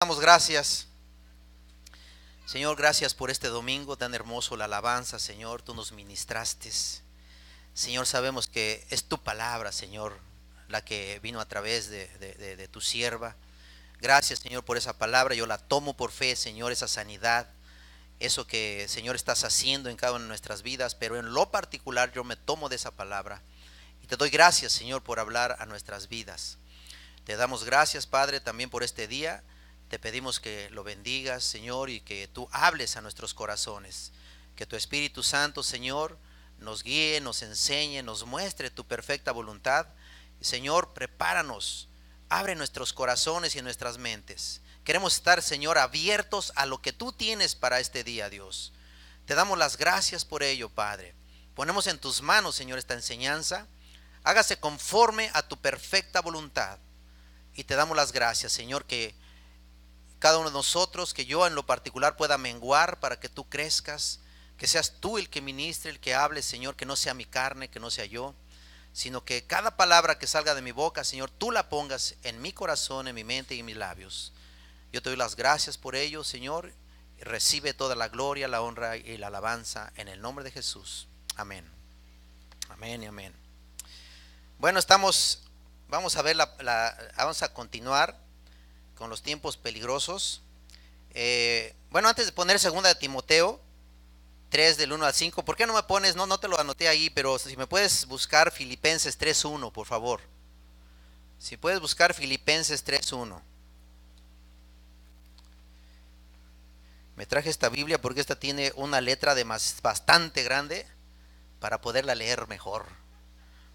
Damos gracias, Señor, gracias por este domingo tan hermoso, la alabanza, Señor, tú nos ministraste. Señor, sabemos que es tu palabra, Señor, la que vino a través de tu sierva. Gracias, Señor, por esa palabra, yo la tomo por fe, Señor, esa sanidad, eso que, Señor, estás haciendo en cada una de nuestras vidas, pero en lo particular yo me tomo de esa palabra y te doy gracias, Señor, por hablar a nuestras vidas. Te damos gracias, Padre, también por este día. Te pedimos que lo bendigas, Señor, y que tú hables a nuestros corazones. Que tu Espíritu Santo, Señor, nos guíe, nos enseñe, nos muestre tu perfecta voluntad. Señor, prepáranos, abre nuestros corazones y nuestras mentes. Queremos estar, Señor, abiertos a lo que tú tienes para este día, Dios. Te damos las gracias por ello, Padre. Ponemos en tus manos, Señor, esta enseñanza. Hágase conforme a tu perfecta voluntad. Y te damos las gracias, Señor, que cada uno de nosotros, que yo en lo particular pueda menguar para que tú crezcas, que seas tú el que ministre, el que hable, Señor, que no sea mi carne, que no sea yo, sino que cada palabra que salga de mi boca, Señor, tú la pongas en mi corazón, en mi mente y en mis labios. Yo te doy las gracias por ello, Señor, y recibe toda la gloria, la honra y la alabanza en el nombre de Jesús. Amén. Amén y amén. Bueno, vamos a ver, vamos a continuar con los tiempos peligrosos. Bueno, antes de poner segunda de Timoteo 3 del 1 al 5, ¿por qué no me pones? No te lo anoté ahí, pero si me puedes buscar Filipenses 3:1, por favor. Si puedes buscar Filipenses 3:1. Me traje esta Biblia porque esta tiene una letra bastante grande para poderla leer mejor.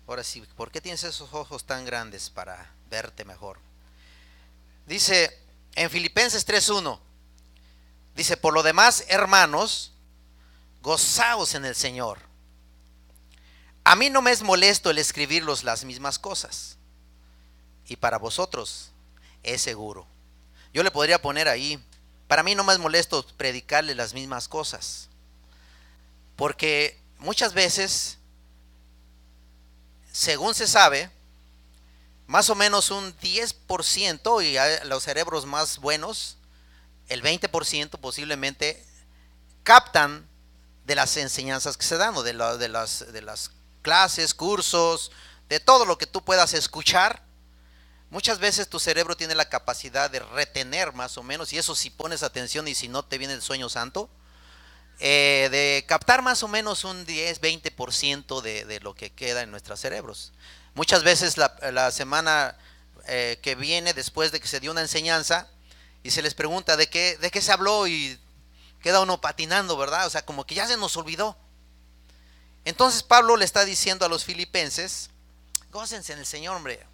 Ahora sí, ¿por qué tienes esos ojos tan grandes para verte mejor? Dice en Filipenses 3:1, dice, por lo demás, hermanos, gozaos en el Señor. A mí no me es molesto el escribirlos las mismas cosas, y para vosotros es seguro. Yo le podría poner ahí, para mí no me es molesto predicarle las mismas cosas, porque muchas veces, según se sabe, más o menos un 10%, y a los cerebros más buenos, el 20% posiblemente captan de las enseñanzas que se dan, o de las clases, cursos, de todo lo que tú puedas escuchar. Muchas veces tu cerebro tiene la capacidad de retener más o menos, y eso si pones atención y si no te viene el sueño santo, de captar más o menos un 10-20% de lo que queda en nuestros cerebros. Muchas veces la semana que viene, después de que se dio una enseñanza, y se les pregunta de qué se habló, y queda uno patinando, ¿verdad? O sea, como que ya se nos olvidó. Entonces Pablo le está diciendo a los filipenses, gócense en el Señor, hombre.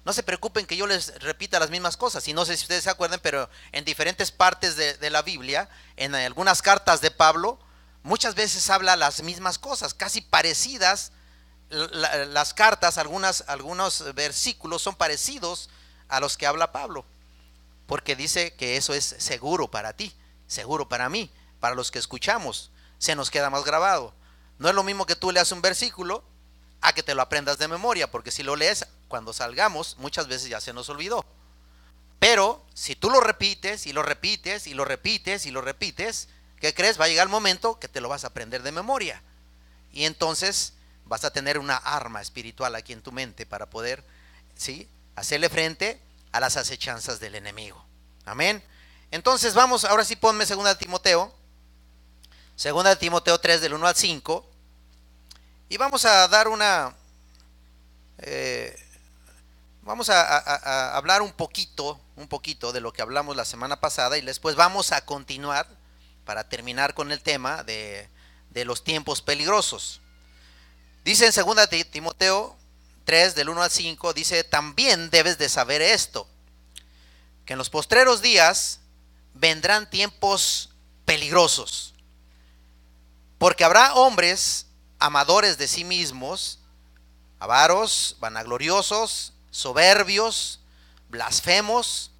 No se preocupen que yo les repita las mismas cosas. Y no sé si ustedes se acuerdan, pero en diferentes partes de la Biblia, en algunas cartas de Pablo, muchas veces habla las mismas cosas, casi parecidas. Las cartas, algunos versículos son parecidos a los que habla Pablo, porque dice que eso es seguro para ti, seguro para mí, para los que escuchamos, se nos queda más grabado. No es lo mismo que tú leas un versículo a que te lo aprendas de memoria, porque si lo lees cuando salgamos, muchas veces ya se nos olvidó. Pero si tú lo repites y lo repites y lo repites y lo repites, ¿qué crees? Va a llegar el momento que te lo vas a aprender de memoria. Y entonces vas a tener una arma espiritual aquí en tu mente para poder, ¿sí?, hacerle frente a las acechanzas del enemigo. Amén. Entonces vamos, ahora sí ponme segunda de Timoteo 3 del 1 al 5. Y vamos a dar vamos a hablar un poquito de lo que hablamos la semana pasada, y después vamos a continuar para terminar con el tema de los tiempos peligrosos. Dice en 2 Timoteo 3 del 1 al 5, dice, también debes de saber esto, que en los postreros días vendrán tiempos peligrosos, porque habrá hombres amadores de sí mismos, avaros, vanagloriosos, soberbios, blasfemos,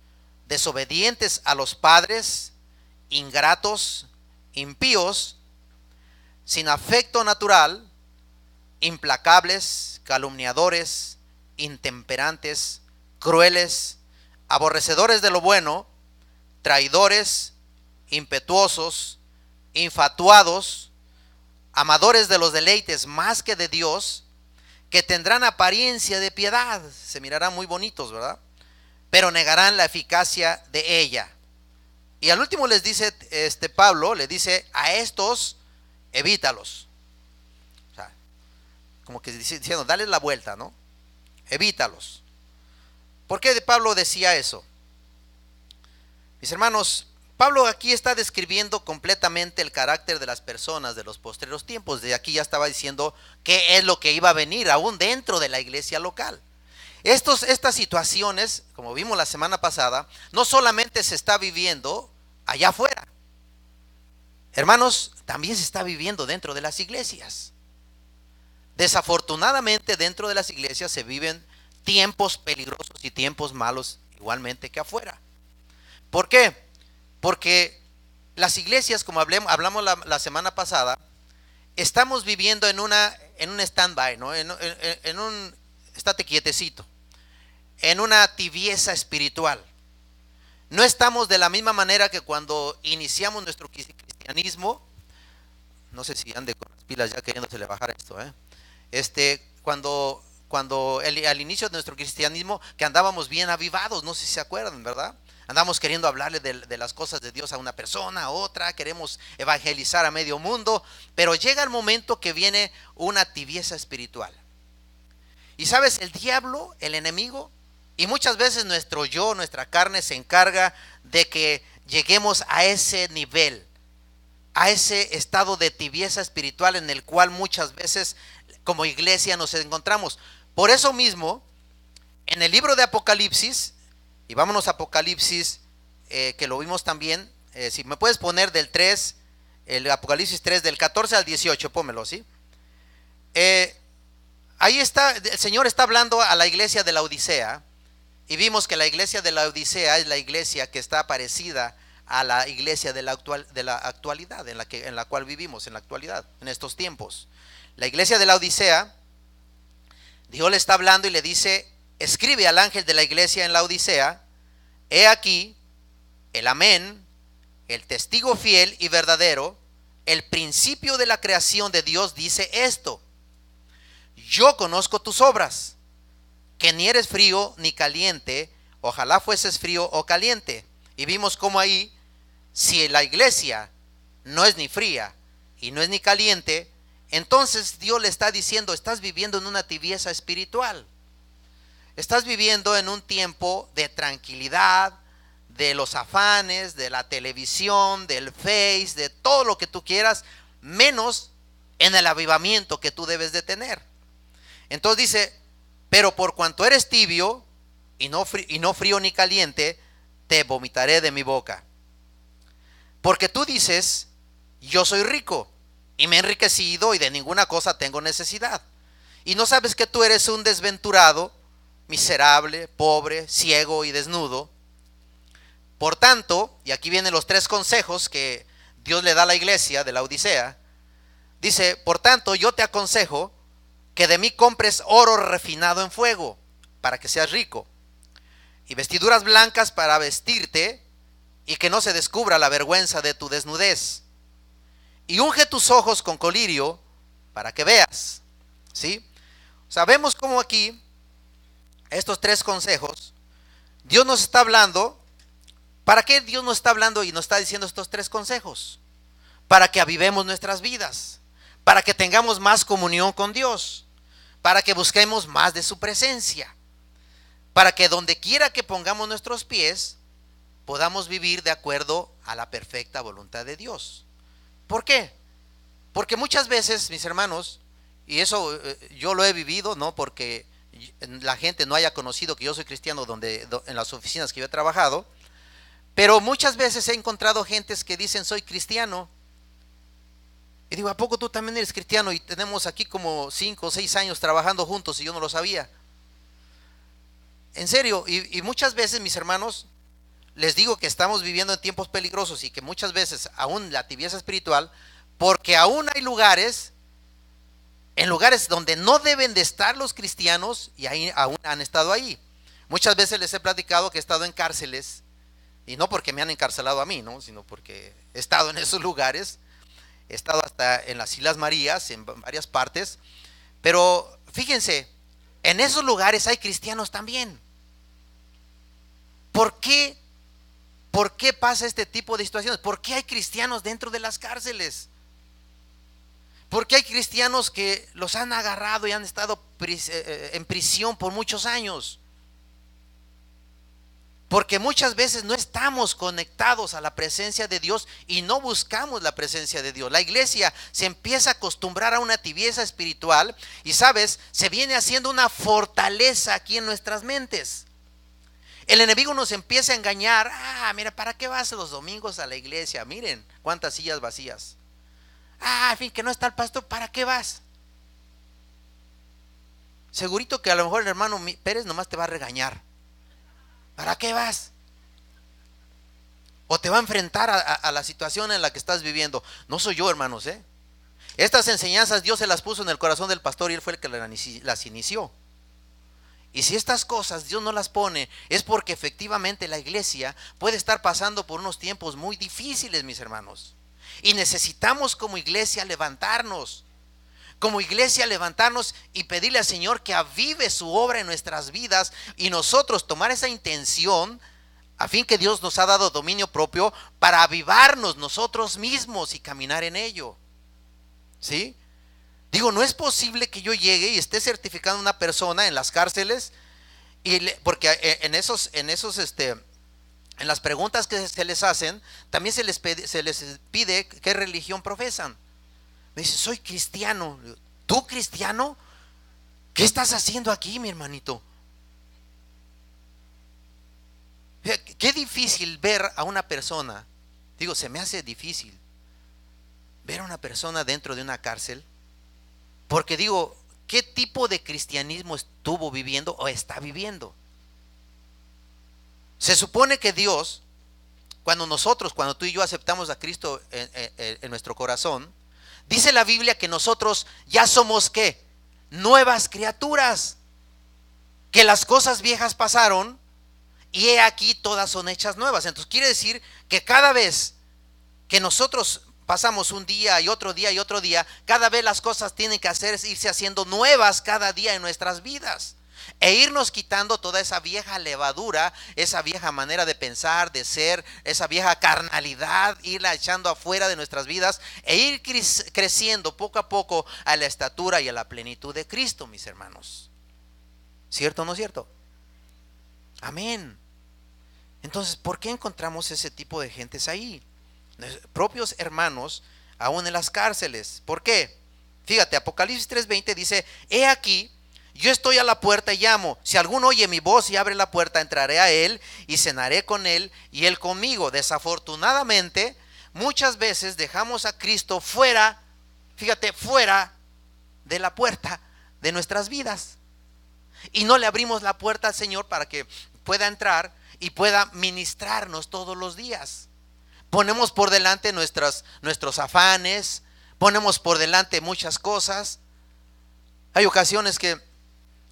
desobedientes a los padres, ingratos, impíos, sin afecto natural, implacables, calumniadores, intemperantes, crueles, aborrecedores de lo bueno, traidores, impetuosos, infatuados, amadores de los deleites más que de Dios, que tendrán apariencia de piedad, se mirarán muy bonitos, ¿verdad? Pero negarán la eficacia de ella. Y al último les dice Pablo, le dice a estos, evítalos. O sea, como que diciendo, dale la vuelta, ¿no? Evítalos. ¿Por qué Pablo decía eso? Mis hermanos, Pablo aquí está describiendo completamente el carácter de las personas de los postreros tiempos. De aquí ya estaba diciendo qué es lo que iba a venir aún dentro de la iglesia local. Estas situaciones, como vimos la semana pasada, no solamente se está viviendo allá afuera. Hermanos, también se está viviendo dentro de las iglesias. Desafortunadamente dentro de las iglesias se viven tiempos peligrosos y tiempos malos igualmente que afuera. ¿Por qué? Porque las iglesias, como hablamos la semana pasada, estamos viviendo en un stand-by, ¿no? En un estate quietecito, en una tibieza espiritual. No estamos de la misma manera que cuando iniciamos nuestro cristianismo. No sé si ande con las pilas ya queriéndosele bajar esto, cuando al inicio de nuestro cristianismo, que andábamos bien avivados, no sé si se acuerdan, ¿verdad? Andamos queriendo hablarle de las cosas de Dios a una persona, a otra, queremos evangelizar a medio mundo, pero llega el momento que viene una tibieza espiritual. Y sabes, el diablo, el enemigo, y muchas veces nuestra carne se encarga de que lleguemos a ese nivel, a ese estado de tibieza espiritual en el cual muchas veces como iglesia nos encontramos. Por eso mismo, en el libro de Apocalipsis, y vámonos a Apocalipsis, que lo vimos también, si me puedes poner del 3, el Apocalipsis 3, del 14 al 18, pónmelo, ¿sí? Ahí está, el Señor está hablando a la iglesia de la Odisea, y vimos que la iglesia de la Odisea es la iglesia que está parecida a la iglesia de la actualidad, en la cual vivimos, en la actualidad, en estos tiempos. La iglesia de la Odisea, Dios le está hablando y le dice, escribe al ángel de la iglesia en la Odisea, he aquí el amén, el testigo fiel y verdadero, el principio de la creación de Dios dice esto: yo conozco tus obras, que ni eres frío ni caliente, ojalá fueses frío o caliente. Y vimos cómo ahí, si la iglesia no es ni fría y no es ni caliente, entonces Dios le está diciendo, estás viviendo en una tibieza espiritual. Estás viviendo en un tiempo de tranquilidad, de los afanes, de la televisión, del Face, de todo lo que tú quieras, menos en el avivamiento que tú debes de tener. Entonces dice, pero por cuanto eres tibio y no frío ni caliente, te vomitaré de mi boca. Porque tú dices, yo soy rico y me he enriquecido y de ninguna cosa tengo necesidad. Y no sabes que tú eres un desventurado, miserable, pobre, ciego y desnudo. Por tanto, y aquí vienen los 3 consejos que Dios le da a la iglesia de la Odisea. Dice, por tanto, yo te aconsejo que de mí compres oro refinado en fuego, para que seas rico, y vestiduras blancas para vestirte, y que no se descubra la vergüenza de tu desnudez. Y unge tus ojos con colirio, para que veas. ¿Sí? Sabemos cómo aquí, estos 3 consejos, Dios nos está hablando. ¿Para qué Dios nos está hablando y nos está diciendo estos 3 consejos? Para que avivemos nuestras vidas, para que tengamos más comunión con Dios, para que busquemos más de su presencia, para que donde quiera que pongamos nuestros pies, podamos vivir de acuerdo a la perfecta voluntad de Dios. ¿Por qué? Porque muchas veces, mis hermanos, y eso yo lo he vivido, no porque la gente no haya conocido que yo soy cristiano en las oficinas que yo he trabajado, pero muchas veces he encontrado gentes que dicen soy cristiano. Y digo, ¿a poco tú también eres cristiano? Y tenemos aquí como 5 o 6 años trabajando juntos y yo no lo sabía. En serio, y muchas veces, mis hermanos, les digo que estamos viviendo en tiempos peligrosos y que muchas veces aún la tibieza espiritual, porque aún hay lugares, en lugares donde no deben de estar los cristianos y ahí aún han estado ahí. Muchas veces les he platicado que he estado en cárceles Y no porque me han encarcelado a mí, ¿no? Sino porque he estado en esos lugares, he estado hasta en las Islas Marías, en varias partes. Pero fíjense, en esos lugares hay cristianos también. ¿Por qué? ¿Por qué pasa este tipo de situaciones? ¿Por qué hay cristianos dentro de las cárceles? ¿Por qué hay cristianos que los han agarrado y han estado en prisión por muchos años? Porque muchas veces no estamos conectados a la presencia de Dios y no buscamos la presencia de Dios. La iglesia se empieza a acostumbrar a una tibieza espiritual y, ¿sabes? Se viene haciendo una fortaleza aquí en nuestras mentes. El enemigo nos empieza a engañar. Mira, ¿para qué vas los domingos a la iglesia? Miren cuántas sillas vacías. En fin, que no está el pastor, ¿para qué vas? Segurito que a lo mejor el hermano Pérez nomás te va a regañar. ¿Para qué vas? O te va a enfrentar a la situación en la que estás viviendo. No soy yo, hermanos, Estas enseñanzas Dios se las puso en el corazón del pastor y él fue el que las inició. Y si estas cosas Dios no las pone, es porque efectivamente la iglesia puede estar pasando por unos tiempos muy difíciles, mis hermanos. Y necesitamos como iglesia levantarnos. Como iglesia levantarnos y pedirle al Señor que avive su obra en nuestras vidas y nosotros tomar esa intención a fin que Dios nos ha dado dominio propio para avivarnos nosotros mismos y caminar en ello. ¿Sí? Digo, no es posible que yo llegue y esté certificando a una persona en las cárceles porque en las preguntas que se les hacen también se les pide qué religión profesan. Me dice, soy cristiano. ¿Tú cristiano? ¿Qué estás haciendo aquí, mi hermanito? Qué difícil ver a una persona. Digo, se me hace difícil ver a una persona dentro de una cárcel. Porque digo, ¿qué tipo de cristianismo estuvo viviendo o está viviendo? Se supone que Dios, cuando tú y yo aceptamos a Cristo en nuestro corazón, dice la Biblia que nosotros ya somos ¿qué? Nuevas criaturas, que las cosas viejas pasaron y he aquí todas son hechas nuevas. Entonces quiere decir que cada vez que nosotros pasamos un día y otro día y otro día, cada vez las cosas tienen que irse haciendo nuevas cada día en nuestras vidas. E irnos quitando toda esa vieja levadura, esa vieja manera de pensar, de ser, esa vieja carnalidad, irla echando afuera de nuestras vidas e ir creciendo poco a poco a la estatura y a la plenitud de Cristo, mis hermanos. ¿Cierto o no cierto? Amén. Entonces, ¿por qué encontramos ese tipo de gentes ahí? Propios hermanos, aún en las cárceles. ¿Por qué? Fíjate, Apocalipsis 3:20 dice, he aquí, yo estoy a la puerta y llamo. Si alguno oye mi voz y abre la puerta, entraré a él y cenaré con él y él conmigo. Desafortunadamente, muchas veces dejamos a Cristo fuera, fíjate, fuera de la puerta de nuestras vidas. Y no le abrimos la puerta al Señor para que pueda entrar y pueda ministrarnos todos los días. Ponemos por delante nuestros afanes, ponemos por delante muchas cosas. Hay ocasiones que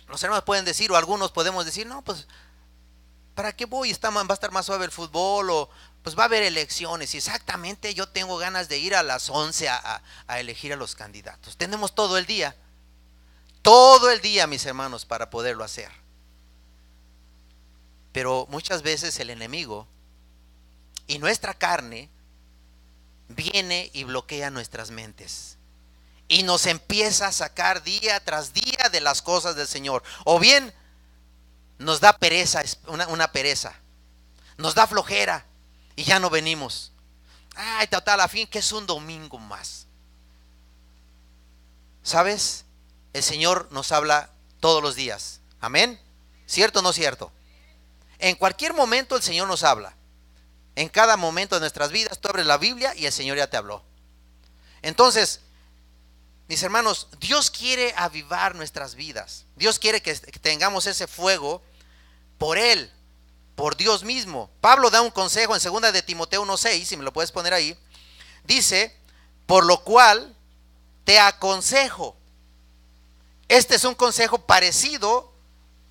los hermanos pueden decir, o algunos podemos decir, no, pues, ¿para qué voy? Va a estar más suave el fútbol, o pues va a haber elecciones. Y exactamente, yo tengo ganas de ir a las 11 a elegir a los candidatos. Tenemos todo el día, mis hermanos, para poderlo hacer. Pero muchas veces el enemigo y nuestra carne viene y bloquea nuestras mentes y nos empieza a sacar día tras día de las cosas del Señor. O bien nos da pereza, una pereza, nos da flojera y ya no venimos. Total, a fin que es un domingo más. ¿Sabes? El Señor nos habla todos los días. Amén. ¿Cierto o no cierto? En cualquier momento el Señor nos habla. En cada momento de nuestras vidas tú abres la Biblia y el Señor ya te habló. Entonces, mis hermanos, Dios quiere avivar nuestras vidas. Dios quiere que tengamos ese fuego por Él, por Dios mismo. Pablo da un consejo en 2 de Timoteo 1:6, si me lo puedes poner ahí. Dice, por lo cual te aconsejo. Este es un consejo parecido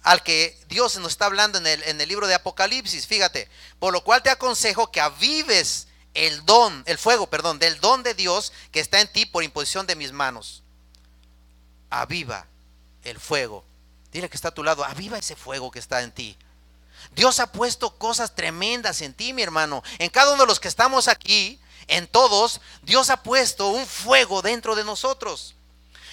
al que Dios nos está hablando en el libro de Apocalipsis. Fíjate, por lo cual te aconsejo que avives el fuego, del don de Dios que está en ti por imposición de mis manos. Aviva el fuego. Dile que está a tu lado, aviva ese fuego que está en ti. Dios ha puesto cosas tremendas en ti, mi hermano. En cada uno de los que estamos aquí, en todos, Dios ha puesto un fuego dentro de nosotros.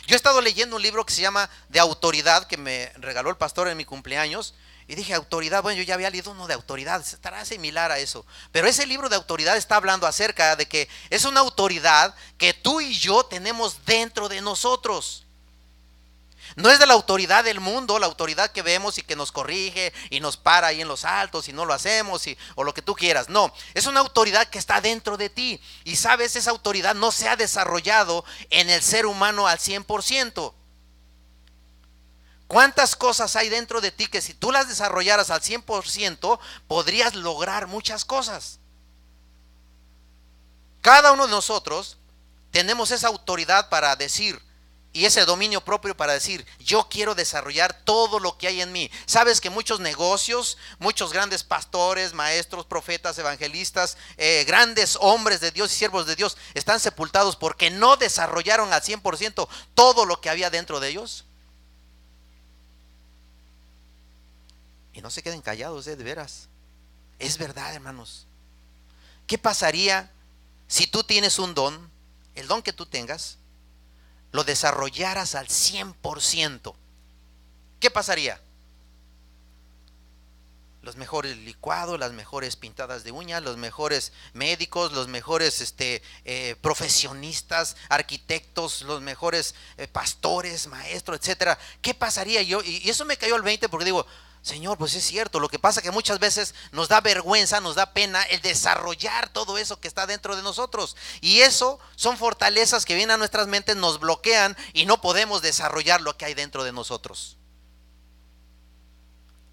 Yo he estado leyendo un libro que se llama De Autoridad, que me regaló el pastor en mi cumpleaños, y dije, autoridad, bueno, yo ya había leído uno de autoridad, estará similar a eso, pero ese libro de autoridad está hablando acerca de que es una autoridad que tú y yo tenemos dentro de nosotros. No es de la autoridad del mundo, la autoridad que vemos y que nos corrige y nos para ahí en los altos y no lo hacemos o lo que tú quieras. No, es una autoridad que está dentro de ti. Y sabes, esa autoridad no se ha desarrollado en el ser humano al 100%. ¿Cuántas cosas hay dentro de ti que si tú las desarrollaras al 100% podrías lograr muchas cosas? Cada uno de nosotros tenemos esa autoridad para decir, y ese dominio propio para decir, yo quiero desarrollar todo lo que hay en mí. Sabes que muchos negocios, muchos grandes pastores, maestros, profetas, evangelistas, grandes hombres de Dios y siervos de Dios están sepultados porque no desarrollaron al 100% todo lo que había dentro de ellos. Y no se queden callados, de veras. Es verdad, hermanos. ¿Qué pasaría si tú tienes un don, el don que tú tengas, lo desarrollaras al 100%? ¿Qué pasaría? Los mejores licuados, las mejores pintadas de uñas, los mejores médicos, los mejores profesionistas, arquitectos, los mejores pastores, maestros, etcétera. ¿Qué pasaría? Y eso me cayó al 20 porque digo, Señor, pues es cierto. Lo que pasa que muchas veces nos da vergüenza, nos da pena el desarrollar todo eso que está dentro de nosotros. Y eso son fortalezas que vienen a nuestras mentes, nos bloquean y no podemos desarrollar lo que hay dentro de nosotros.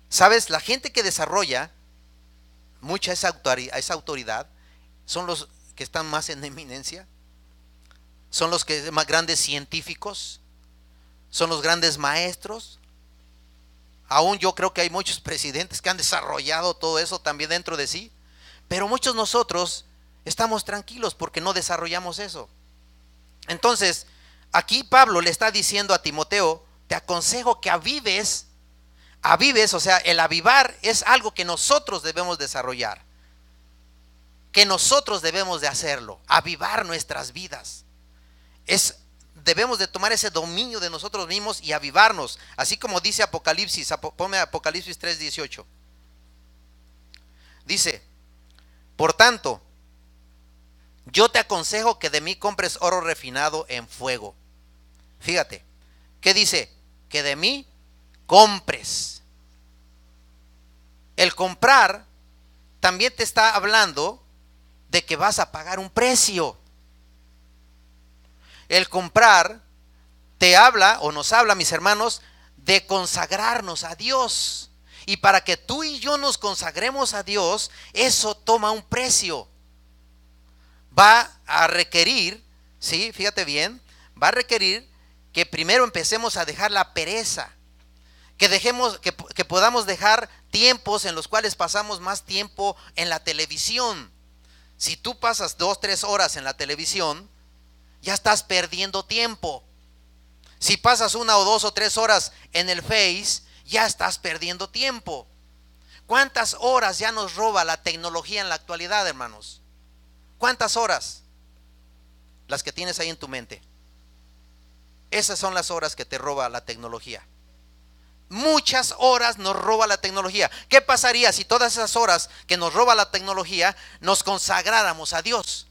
¿Sabes? La gente que desarrolla mucha esa autoridad son los que están más en eminencia, son los que más grandes científicos, son los grandes maestros. Aún yo creo que hay muchos presidentes que han desarrollado todo eso también dentro de sí, pero muchos nosotros estamos tranquilos porque no desarrollamos eso. Entonces, aquí Pablo le está diciendo a Timoteo, te aconsejo que avives, o sea, el avivar es algo que nosotros debemos desarrollar, que nosotros debemos de hacerlo, avivar nuestras vidas. Debemos de tomar ese dominio de nosotros mismos y avivarnos, así como dice Apocalipsis, ponme Apocalipsis 3:18. Dice, por tanto, yo te aconsejo que de mí compres oro refinado en fuego. Fíjate, ¿qué dice? Que de mí compres. El comprar también te está hablando de que vas a pagar un precio. El comprar te habla o nos habla, mis hermanos, de consagrarnos a Dios. Y para que tú y yo nos consagremos a Dios, eso toma un precio. Va a requerir, sí, fíjate bien, va a requerir que primero empecemos a dejar la pereza, que podamos dejar tiempos en los cuales pasamos más tiempo en la televisión. Si tú pasas 2-3 horas en la televisión, ya estás perdiendo tiempo. Si pasas 1 o 2 o 3 horas en el Face, ya estás perdiendo tiempo. ¿Cuántas horas ya nos roba la tecnología en la actualidad, hermanos? ¿Cuántas horas? Las que tienes ahí en tu mente. Esas son las horas que te roba la tecnología. Muchas horas nos roba la tecnología. ¿Qué pasaría si todas esas horas que nos roba la tecnología nos consagráramos a Dios?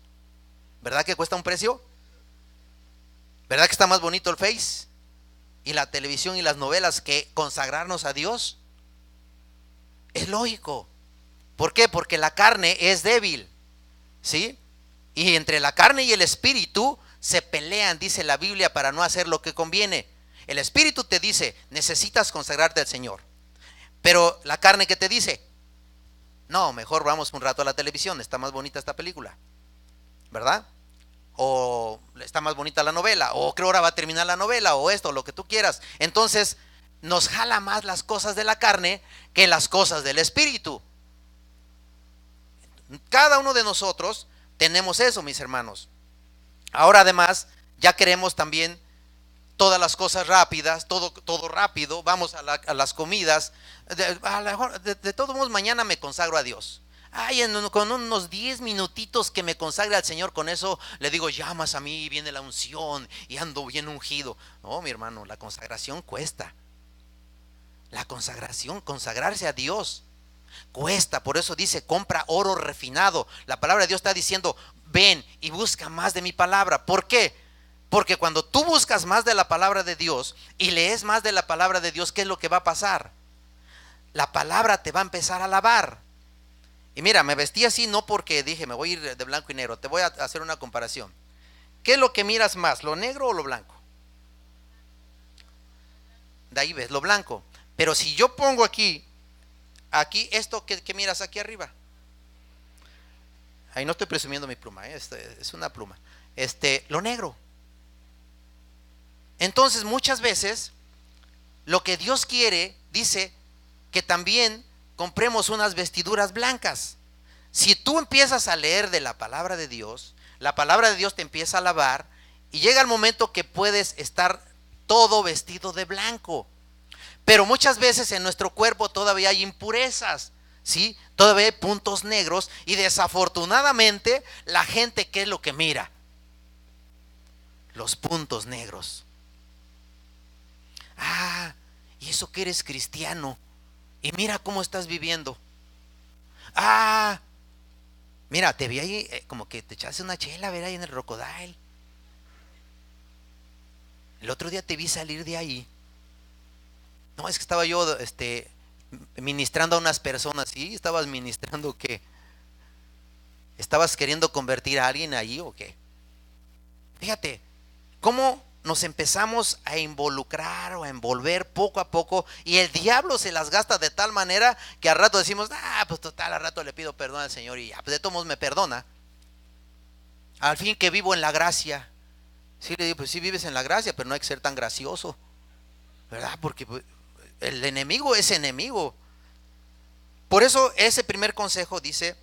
¿Verdad que cuesta un precio? ¿Verdad que está más bonito el Face y la televisión y las novelas que consagrarnos a Dios? Es lógico. ¿Por qué? Porque la carne es débil, ¿sí? Y entre la carne y el espíritu se pelean, dice la Biblia, para no hacer lo que conviene. El espíritu te dice, necesitas consagrarte al Señor. Pero la carne, ¿qué te dice? No, mejor vamos un rato a la televisión, está más bonita esta película, ¿verdad? O está más bonita la novela, o creo ahora va a terminar la novela, o esto, lo que tú quieras. Entonces, nos jala más las cosas de la carne que las cosas del espíritu. Cada uno de nosotros tenemos eso, mis hermanos. Ahora además ya queremos también todas las cosas rápidas, todo rápido. Vamos a las comidas. De todos modos mañana me consagro a Dios. Ay, con unos 10 minutitos que me consagre al Señor, con eso le digo, llamas a mí, viene la unción y ando bien ungido. No, mi hermano, la consagración cuesta. La consagración, consagrarse a Dios cuesta. Por eso dice, compra oro refinado. La palabra de Dios está diciendo, ven y busca más de mi palabra. ¿Por qué? Porque cuando tú buscas más de la palabra de Dios y lees más de la palabra de Dios, ¿qué es lo que va a pasar? La palabra te va a empezar a lavar. Y mira, me vestí así no porque dije me voy a ir de blanco y negro. Te voy a hacer una comparación. ¿Qué es lo que miras más, lo negro o lo blanco? De ahí ves lo blanco. Pero si yo pongo aquí esto que miras aquí arriba. Ahí no estoy presumiendo mi pluma, es una pluma. Lo negro. Entonces muchas veces lo que Dios quiere, dice que también compremos unas vestiduras blancas. Si tú empiezas a leer de la palabra de Dios, la palabra de Dios te empieza a lavar y llega el momento que puedes estar todo vestido de blanco. Pero muchas veces en nuestro cuerpo todavía hay impurezas, ¿sí? Todavía hay puntos negros y desafortunadamente la gente, ¿qué es lo que mira? Los puntos negros. Ah, y eso que eres cristiano y mira cómo estás viviendo. Ah, mira, te vi ahí como que te echaste una chela, ver ahí en el Rocodile. El otro día te vi salir de ahí. No, es que estaba yo ministrando a unas personas. ¿Sí? ¿Estabas ministrando qué? ¿Estabas queriendo convertir a alguien ahí o qué? Fíjate cómo nos empezamos a involucrar o a envolver poco a poco y el diablo se las gasta de tal manera que al rato decimos, pues total, al rato le pido perdón al Señor y ya, pues de todos modos me perdona. Al fin que vivo en la gracia. Sí, le digo, pues sí vives en la gracia, pero no hay que ser tan gracioso, ¿verdad? Porque el enemigo es enemigo. Por eso ese primer consejo dice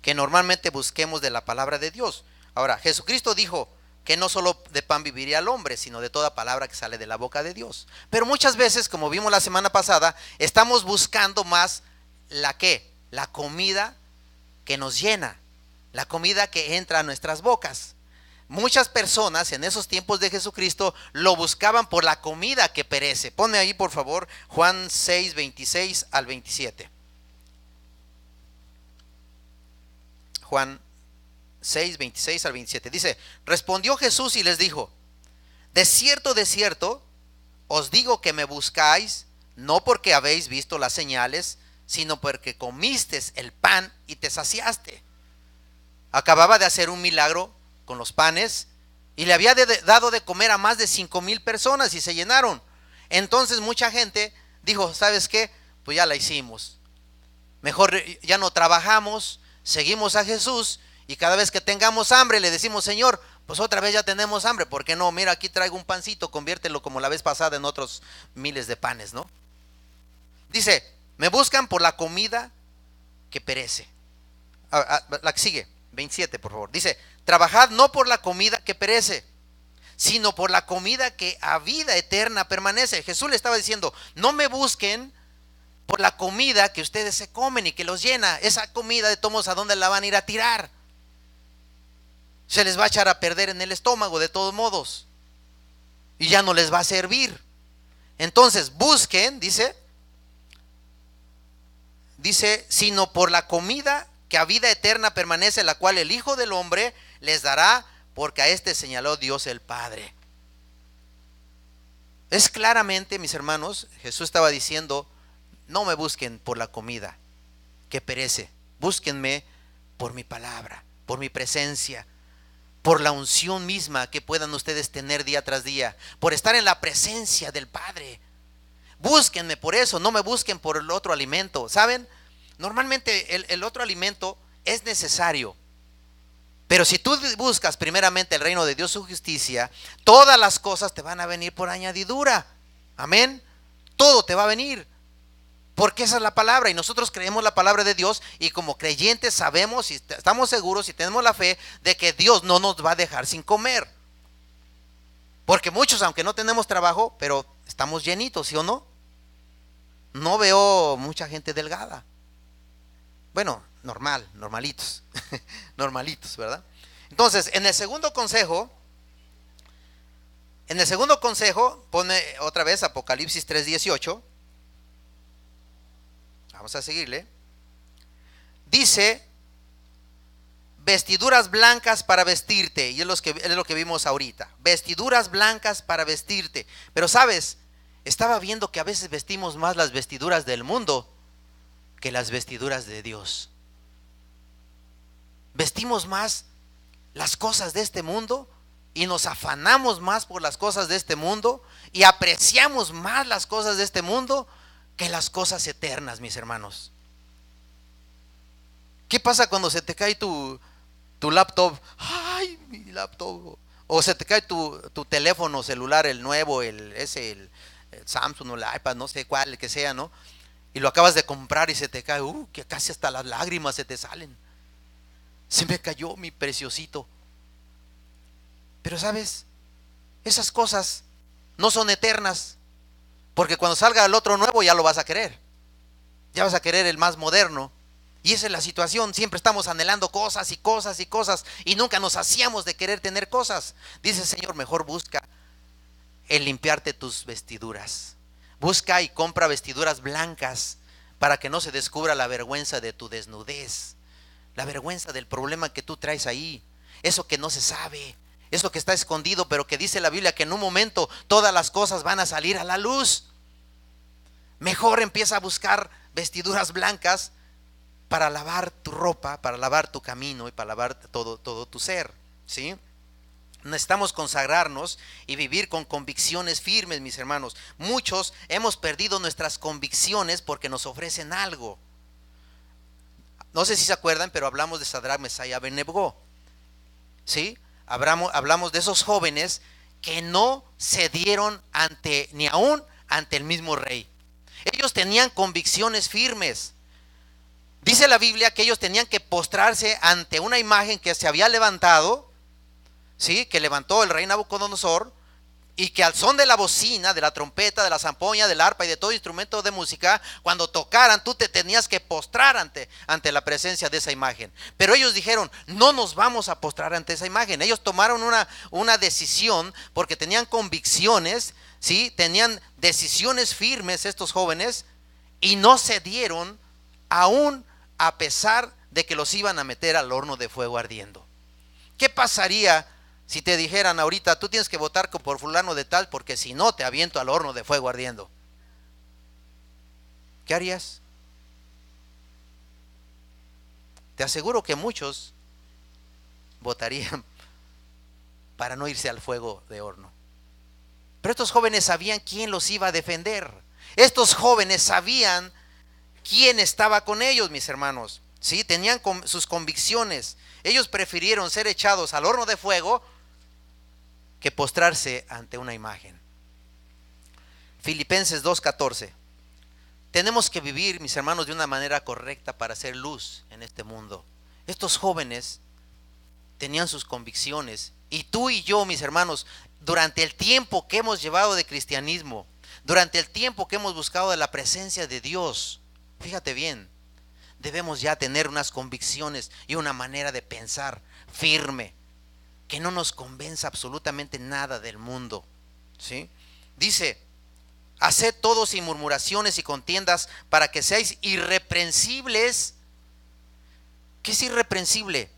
que normalmente busquemos de la palabra de Dios. Ahora, Jesucristo dijo que no solo de pan viviría el hombre, sino de toda palabra que sale de la boca de Dios. Pero muchas veces, como vimos la semana pasada, estamos buscando más la comida que nos llena, la comida que entra a nuestras bocas. Muchas personas en esos tiempos de Jesucristo lo buscaban por la comida que perece. Ponme ahí por favor Juan 6, 26 al 27. Juan 6, 26 al 27. Dice, respondió Jesús y les dijo, de cierto, os digo que me buscáis, no porque habéis visto las señales, sino porque comisteis el pan y te saciaste. Acababa de hacer un milagro con los panes y le había dado de comer a más de 5,000 personas y se llenaron. Entonces mucha gente dijo, ¿sabes qué? Pues ya la hicimos. Mejor ya no trabajamos, seguimos a Jesús y cada vez que tengamos hambre le decimos, Señor, pues otra vez ya tenemos hambre, ¿por qué no? Mira, aquí traigo un pancito, conviértelo como la vez pasada en otros miles de panes, ¿no? Dice, me buscan por la comida que perece. La que sigue, 27 por favor. Dice, trabajad no por la comida que perece, sino por la comida que a vida eterna permanece. Jesús le estaba diciendo, no me busquen por la comida que ustedes se comen y que los llena. Esa comida de todos modos, ¿a dónde la van a ir a tirar? Se les va a echar a perder en el estómago de todos modos y ya no les va a servir. Entonces busquen, dice, sino por la comida que a vida eterna permanece, la cual el Hijo del Hombre les dará, porque a este señaló Dios el Padre. Es claramente, mis hermanos, Jesús estaba diciendo, no me busquen por la comida que perece, búsquenme por mi palabra, por mi presencia, por la unción misma que puedan ustedes tener día tras día, por estar en la presencia del Padre. Búsquenme por eso, no me busquen por el otro alimento. ¿Saben? Normalmente el otro alimento es necesario, pero si tú buscas primeramente el reino de Dios, su justicia, todas las cosas te van a venir por añadidura. Amén. todo te va a venir. Porque esa es la palabra y nosotros creemos la palabra de Dios y como creyentes sabemos y estamos seguros y tenemos la fe de que Dios no nos va a dejar sin comer. Porque muchos, aunque no tenemos trabajo, pero estamos llenitos, ¿sí o no? No veo mucha gente delgada. Bueno, normalitos, normalitos, ¿verdad? Entonces, en el segundo consejo, pone otra vez Apocalipsis 3:18. Vamos a seguirle. Dice, vestiduras blancas para vestirte. Y es lo que vimos ahorita. Vestiduras blancas para vestirte. Pero sabes, estaba viendo que a veces vestimos más las vestiduras del mundo que las vestiduras de Dios. Vestimos más las cosas de este mundo y nos afanamos más por las cosas de este mundo y apreciamos más las cosas de este mundo que las cosas eternas, mis hermanos. ¿Qué pasa cuando se te cae tu laptop? ¡Ay, mi laptop! O se te cae tu teléfono celular, el nuevo, el Samsung o el iPad, no sé cuál, el que sea, ¿no? Y lo acabas de comprar y se te cae, que casi hasta las lágrimas se te salen. Se me cayó mi preciosito. Pero sabes, esas cosas no son eternas. Porque cuando salga el otro nuevo ya lo vas a querer. Ya vas a querer el más moderno. Y esa es la situación. Siempre estamos anhelando cosas y cosas y cosas. Y nunca nos hacíamos de querer tener cosas. Dice el Señor, mejor busca el limpiarte tus vestiduras. Busca y compra vestiduras blancas para que no se descubra la vergüenza de tu desnudez. La vergüenza del problema que tú traes ahí. Eso que no se sabe. Eso que está escondido, pero que dice la Biblia que en un momento todas las cosas van a salir a la luz. Mejor empieza a buscar vestiduras blancas para lavar tu ropa, para lavar tu camino y para lavar todo tu ser, ¿sí? Necesitamos consagrarnos y vivir con convicciones firmes, mis hermanos. Muchos hemos perdido nuestras convicciones porque nos ofrecen algo. No sé si se acuerdan, pero hablamos de Sadrach, Mesach y Abed-nego, ¿sí? Hablamos de esos jóvenes que no cedieron ni aún ante el mismo rey. Ellos tenían convicciones firmes. Dice la Biblia que ellos tenían que postrarse ante una imagen que se había levantado, ¿sí? Que levantó el rey Nabucodonosor, y que al son de la bocina, de la trompeta, de la zampoña, del arpa y de todo instrumento de música, cuando tocaran, tú te tenías que postrar ante la presencia de esa imagen. Pero ellos dijeron, no nos vamos a postrar ante esa imagen. Ellos tomaron una decisión porque tenían convicciones, ¿sí? Tenían decisiones firmes estos jóvenes y no cedieron aún a pesar de que los iban a meter al horno de fuego ardiendo. ¿Qué pasaría si te dijeran ahorita, tú tienes que votar por fulano de tal, porque si no te aviento al horno de fuego ardiendo? ¿Qué harías? Te aseguro que muchos votarían para no irse al fuego de horno. Pero estos jóvenes sabían quién los iba a defender. Estos jóvenes sabían quién estaba con ellos, mis hermanos. ¿Sí? Tenían sus convicciones. Ellos prefirieron ser echados al horno de fuego que postrarse ante una imagen. Filipenses 2:14. Tenemos que vivir, mis hermanos, de una manera correcta para hacer luz en este mundo. Estos jóvenes tenían sus convicciones, y tú y yo, mis hermanos, durante el tiempo que hemos llevado de cristianismo, durante el tiempo que hemos buscado de la presencia de Dios, fíjate bien, debemos ya tener unas convicciones y una manera de pensar firme, que no nos convenza absolutamente nada del mundo, ¿sí? Dice, haced todo sin murmuraciones y contiendas, para que seáis irreprensibles. ¿Qué es irreprensible?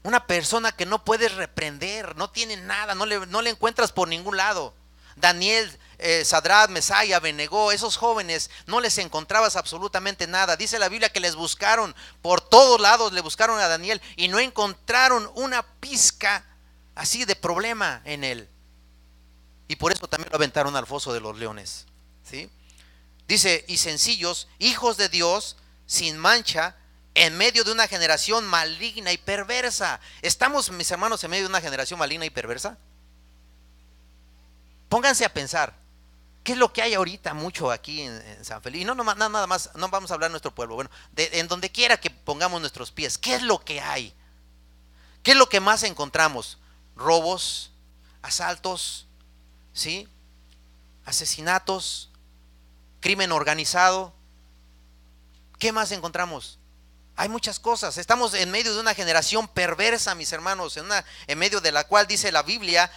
Una persona que no puedes reprender, no tiene nada, no le encuentras por ningún lado. Daniel, Sadrach, Mesach y Abed-nego, esos jóvenes no les encontrabas absolutamente nada. Dice la Biblia que les buscaron por todos lados, le buscaron a Daniel y no encontraron una pizca así de problema en él. Y por eso también lo aventaron al foso de los leones, ¿sí? Dice, y sencillos, hijos de Dios, sin mancha, en medio de una generación maligna y perversa. ¿Estamos, mis hermanos, en medio de una generación maligna y perversa? Pónganse a pensar, ¿Qué es lo que hay ahorita mucho aquí en San Felipe? Y no, nada más, no vamos a hablar de nuestro pueblo. Bueno, en donde quiera que pongamos nuestros pies, ¿qué es lo que hay? ¿Qué es lo que más encontramos? Robos, asaltos, ¿sí? Asesinatos, crimen organizado. ¿Qué más encontramos? Hay muchas cosas. Estamos en medio de una generación perversa, mis hermanos, en medio de la cual dice la Biblia: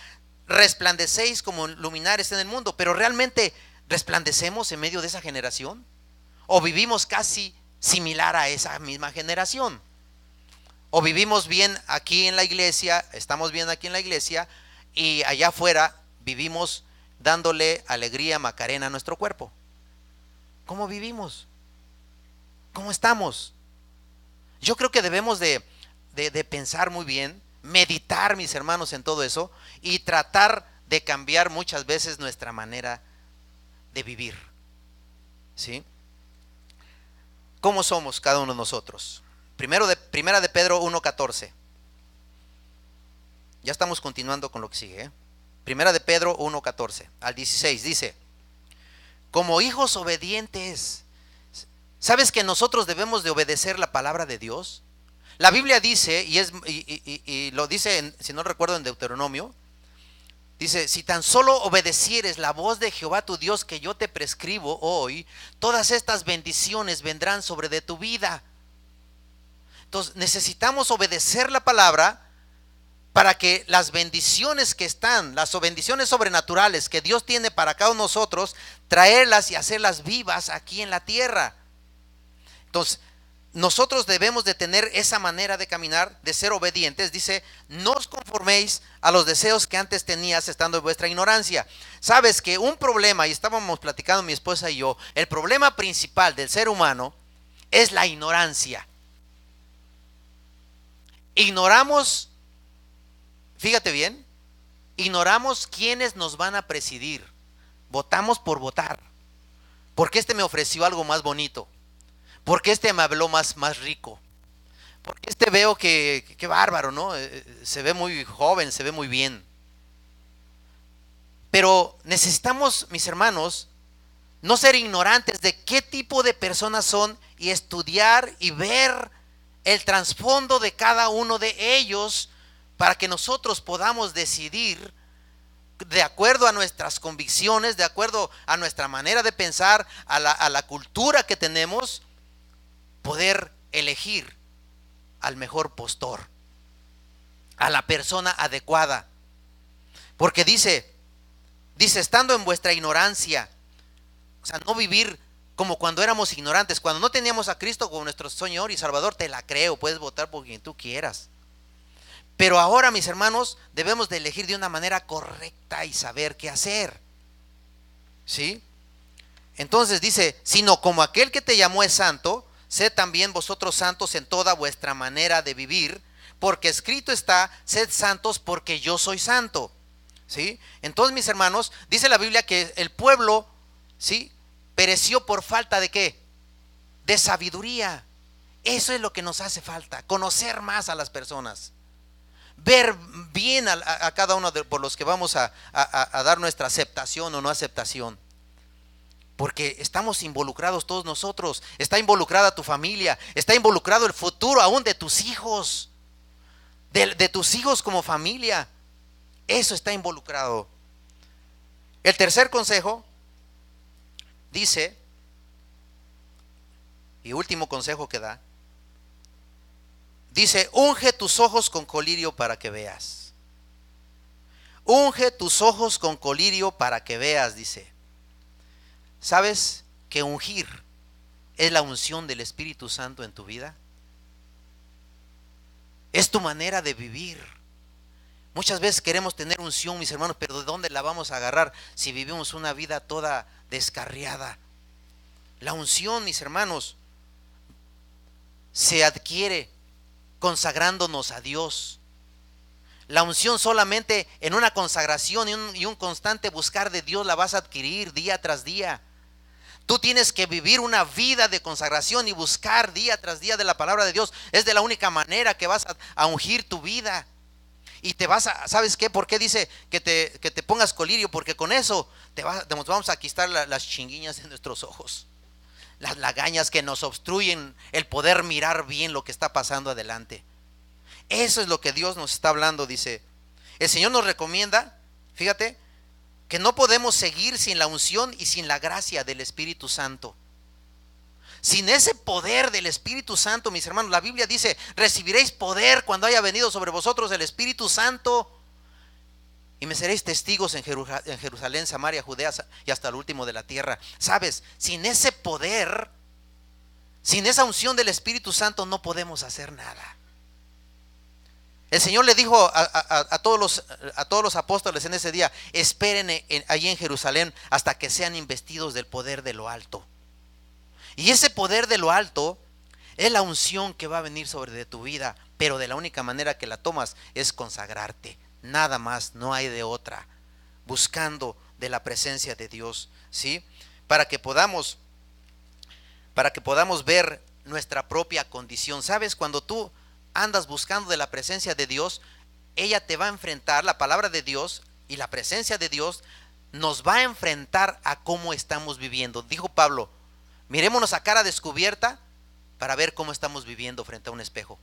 resplandecéis como luminares en el mundo. Pero ¿realmente resplandecemos en medio de esa generación? ¿O vivimos casi similar a esa misma generación? ¿O vivimos bien aquí en la iglesia, estamos bien aquí en la iglesia, y allá afuera vivimos dándole alegría Macarena a nuestro cuerpo? ¿Cómo vivimos? ¿Cómo estamos? Yo creo que debemos de pensar muy bien, meditar, mis hermanos, en todo eso, y tratar de cambiar muchas veces nuestra manera de vivir, ¿sí? ¿Cómo somos cada uno de nosotros? Primera de Pedro 1:14. Ya estamos continuando con lo que sigue, ¿eh? Primera de Pedro 1:14 al 16 dice: como hijos obedientes. ¿Sabes que nosotros debemos de obedecer la palabra de Dios? La Biblia dice, y lo dice, si no recuerdo, en Deuteronomio, dice: si tan solo obedecieres la voz de Jehová tu Dios que yo te prescribo hoy, todas estas bendiciones vendrán sobre de tu vida. Entonces necesitamos obedecer la palabra para que las bendiciones que están, las bendiciones sobrenaturales que Dios tiene para cada uno de nosotros, traerlas y hacerlas vivas aquí en la tierra. Entonces, nosotros debemos de tener esa manera de caminar, de ser obedientes. Dice: no os conforméis a los deseos que antes tenías estando en vuestra ignorancia. Sabes que un problema, y estábamos platicando mi esposa y yo, el problema principal del ser humano es la ignorancia. Ignoramos, fíjate bien, ignoramos quiénes nos van a presidir. Votamos por votar. Porque este me ofreció algo más bonito. Porque este me habló más rico. Porque este veo que bárbaro, ¿no? Se ve muy joven, se ve muy bien. Pero necesitamos, mis hermanos, no ser ignorantes de qué tipo de personas son, y estudiar y ver el trasfondo de cada uno de ellos, para que nosotros podamos decidir de acuerdo a nuestras convicciones, de acuerdo a nuestra manera de pensar, a la cultura que tenemos, poder elegir al mejor postor, a la persona adecuada. Porque dice, estando en vuestra ignorancia, o sea, no vivir como cuando éramos ignorantes, cuando no teníamos a Cristo como nuestro Señor y Salvador. Te la creo, puedes votar por quien tú quieras. Pero ahora, mis hermanos, debemos de elegir de una manera correcta y saber qué hacer, ¿sí? Entonces dice: sino como aquel que te llamó es santo, sed también vosotros santos en toda vuestra manera de vivir, porque escrito está: sed santos porque yo soy santo, ¿sí? Entonces, mis hermanos, dice la Biblia que el pueblo, ¿sí?, pereció por falta de ¿qué? De sabiduría. Eso es lo que nos hace falta, conocer más a las personas, ver bien a cada uno por los que vamos a dar nuestra aceptación o no aceptación. Porque estamos involucrados todos nosotros. Está involucrada tu familia, está involucrado el futuro aún de tus hijos, de tus hijos como familia. Eso está involucrado. El tercer consejo dice, y último consejo que da, dice: unge tus ojos con colirio para que veas. Unge tus ojos con colirio para que veas, dice. ¿Sabes que ungir es la unción del Espíritu Santo en tu vida? Es tu manera de vivir. Muchas veces queremos tener unción, mis hermanos, pero ¿de dónde la vamos a agarrar si vivimos una vida toda descarriada? La unción, mis hermanos, se adquiere consagrándonos a Dios. La unción solamente en una consagración y un constante buscar de Dios la vas a adquirir día tras día. Tú tienes que vivir una vida de consagración y buscar día tras día de la palabra de Dios. Es de la única manera que vas a ungir tu vida. y te vas a, ¿sabes qué? ¿Por qué dice que te pongas colirio? Porque con eso nos vamos a quitar las chinguiñas de nuestros ojos, las lagañas que nos obstruyen el poder mirar bien lo que está pasando adelante. Eso es lo que Dios nos está hablando, dice. El Señor nos recomienda, fíjate, que no podemos seguir sin la unción y sin la gracia del Espíritu Santo. Sin ese poder del Espíritu Santo, mis hermanos, la Biblia dice, recibiréis poder cuando haya venido sobre vosotros el Espíritu Santo, y me seréis testigos en Jerusalén, Samaria, Judea y hasta el último de la tierra. Sabes, sin ese poder, sin esa unción del Espíritu Santo, no podemos hacer nada. El Señor le dijo a todos los apóstoles en ese día, esperen allí en Jerusalén hasta que sean investidos del poder de lo alto. Y ese poder de lo alto es la unción que va a venir sobre de tu vida, pero de la única manera que la tomas es consagrarte, nada más, no hay de otra, buscando de la presencia de Dios, ¿sí? Para que podamos ver nuestra propia condición. ¿Sabes? Cuando tú andas buscando de la presencia de Dios, ella te va a enfrentar, la palabra de Dios y la presencia de Dios nos va a enfrentar a cómo estamos viviendo. Dijo Pablo, mirémonos a cara descubierta para ver cómo estamos viviendo frente a un espejo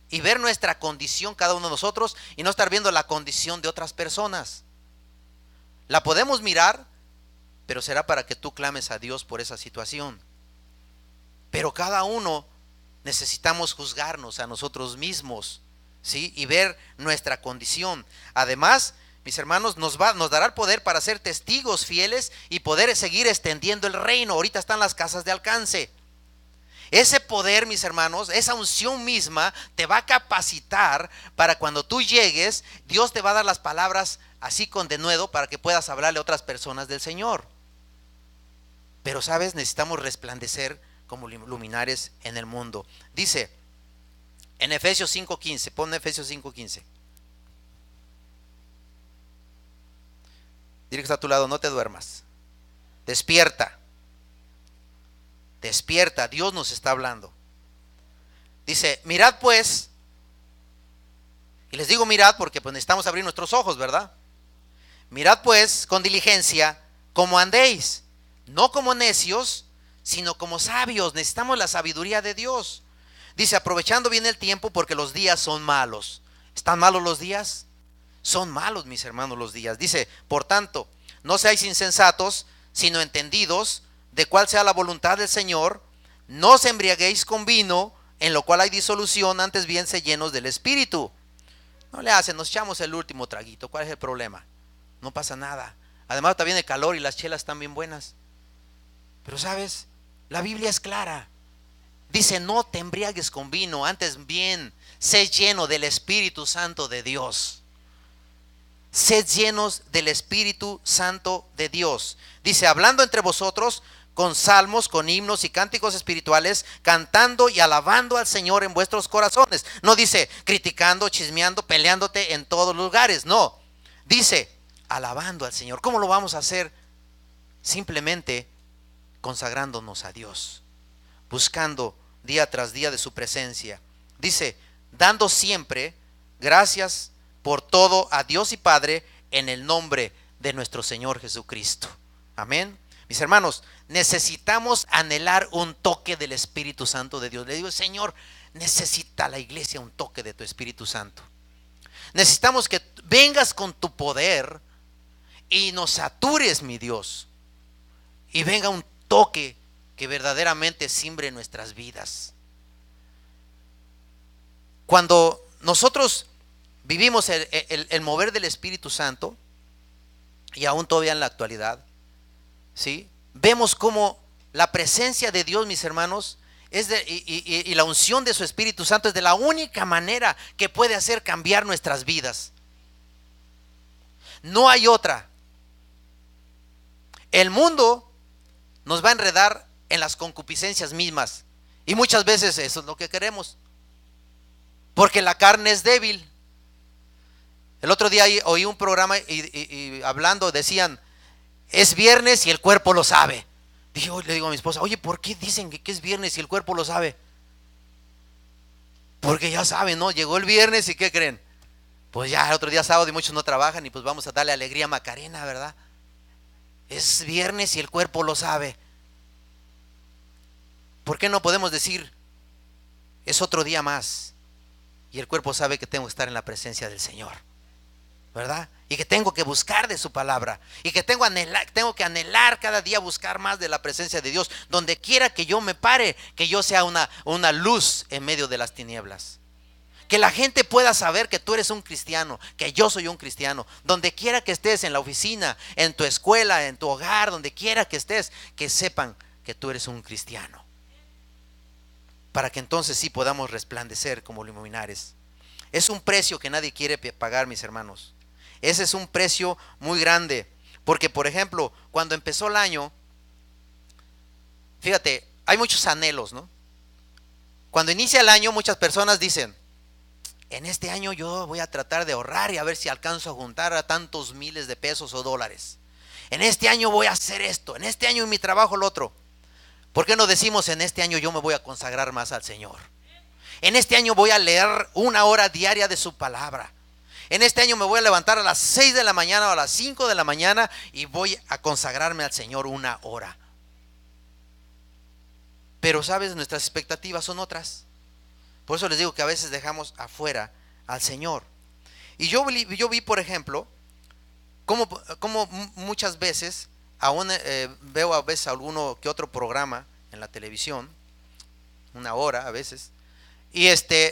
y ver nuestra condición cada uno de nosotros y no estar viendo la condición de otras personas. La podemos mirar, pero será para que tú clames a Dios por esa situación. Pero cada uno necesitamos juzgarnos a nosotros mismos, ¿sí? Y ver nuestra condición. Además, mis hermanos, nos dará el poder para ser testigos fieles y poder seguir extendiendo el reino. Ahorita están las casas de alcance. Ese poder, mis hermanos, esa unción misma te va a capacitar para cuando tú llegues, Dios te va a dar las palabras así con denuedo para que puedas hablarle a otras personas del Señor. Pero, ¿sabes? Necesitamos resplandecer como luminares en el mundo. Dice en Efesios 5:15, pon Efesios 5:15. Dile que está a tu lado, no te duermas. Despierta. Despierta, Dios nos está hablando. Dice, mirad pues, y les digo mirad porque pues necesitamos abrir nuestros ojos, ¿verdad? Mirad pues con diligencia cómo andéis, no como necios, sino como sabios. Necesitamos la sabiduría de Dios. Dice, aprovechando bien el tiempo porque los días son malos. ¿Están malos los días? Son malos, mis hermanos, los días. Dice, por tanto, no seáis insensatos, sino entendidos de cuál sea la voluntad del Señor. No os embriaguéis con vino, en lo cual hay disolución, antes bien se llenos del Espíritu. No le hacen, nos echamos el último traguito. ¿Cuál es el problema? No pasa nada. Además está bien el calor y las chelas están bien buenas. Pero ¿sabes? La Biblia es clara. Dice, no te embriagues con vino, antes bien sé lleno del Espíritu Santo de Dios. Sed llenos del Espíritu Santo de Dios. Dice, hablando entre vosotros con salmos, con himnos y cánticos espirituales, cantando y alabando al Señor en vuestros corazones. No dice criticando, chismeando, peleándote en todos lugares. No, dice alabando al Señor. ¿Cómo lo vamos a hacer? Simplemente consagrándonos a Dios, buscando día tras día de su presencia. Dice, dando siempre gracias por todo a Dios y Padre en el nombre de nuestro Señor Jesucristo. Amén. Mis hermanos, necesitamos anhelar un toque del Espíritu Santo de Dios. Le digo, Señor, necesita la iglesia un toque de tu Espíritu Santo. Necesitamos que vengas con tu poder y nos satures, mi Dios, y venga un toque que verdaderamente simbre nuestras vidas. Cuando nosotros vivimos el mover del Espíritu Santo, y aún todavía en la actualidad, ¿sí? Vemos cómo la presencia de Dios, mis hermanos, y la unción de su Espíritu Santo es de la única manera que puede hacer cambiar nuestras vidas. No hay otra. El mundo nos va a enredar en las concupiscencias mismas, y muchas veces eso es lo que queremos, porque la carne es débil. El otro día oí un programa y hablando decían, es viernes y el cuerpo lo sabe. Le digo a mi esposa, oye, ¿por qué dicen que es viernes y el cuerpo lo sabe? Porque ya saben, ¿no? Llegó el viernes y ¿qué creen? Pues ya el otro día sábado y muchos no trabajan y pues vamos a darle alegría a Macarena, ¿verdad? Es viernes y el cuerpo lo sabe. ¿Por qué no podemos decir, es otro día más y el cuerpo sabe que tengo que estar en la presencia del Señor, ¿verdad? Y que tengo que buscar de su palabra y que tengo que anhelar cada día buscar más de la presencia de Dios. Donde quiera que yo me pare, que yo sea una luz en medio de las tinieblas. Que la gente pueda saber que tú eres un cristiano, que yo soy un cristiano. Donde quiera que estés, en la oficina, en tu escuela, en tu hogar, donde quiera que estés, que sepan que tú eres un cristiano. Para que entonces sí podamos resplandecer como luminares. Es un precio que nadie quiere pagar, mis hermanos. Ese es un precio muy grande. Porque, por ejemplo, cuando empezó el año, fíjate, hay muchos anhelos, ¿no? Cuando inicia el año, muchas personas dicen, en este año yo voy a tratar de ahorrar y a ver si alcanzo a juntar a tantos miles de pesos o dólares. En este año voy a hacer esto, en este año en mi trabajo lo otro. ¿Por qué no decimos, en este año yo me voy a consagrar más al Señor? En este año voy a leer 1 hora diaria de su palabra. En este año me voy a levantar a las 6 de la mañana o a las 5 de la mañana y voy a consagrarme al Señor 1 hora. Pero sabes, nuestras expectativas son otras. Por eso les digo que a veces dejamos afuera al Señor. Y yo vi, por ejemplo, cómo muchas veces, aún veo a veces alguno que otro programa en la televisión, 1 hora a veces, y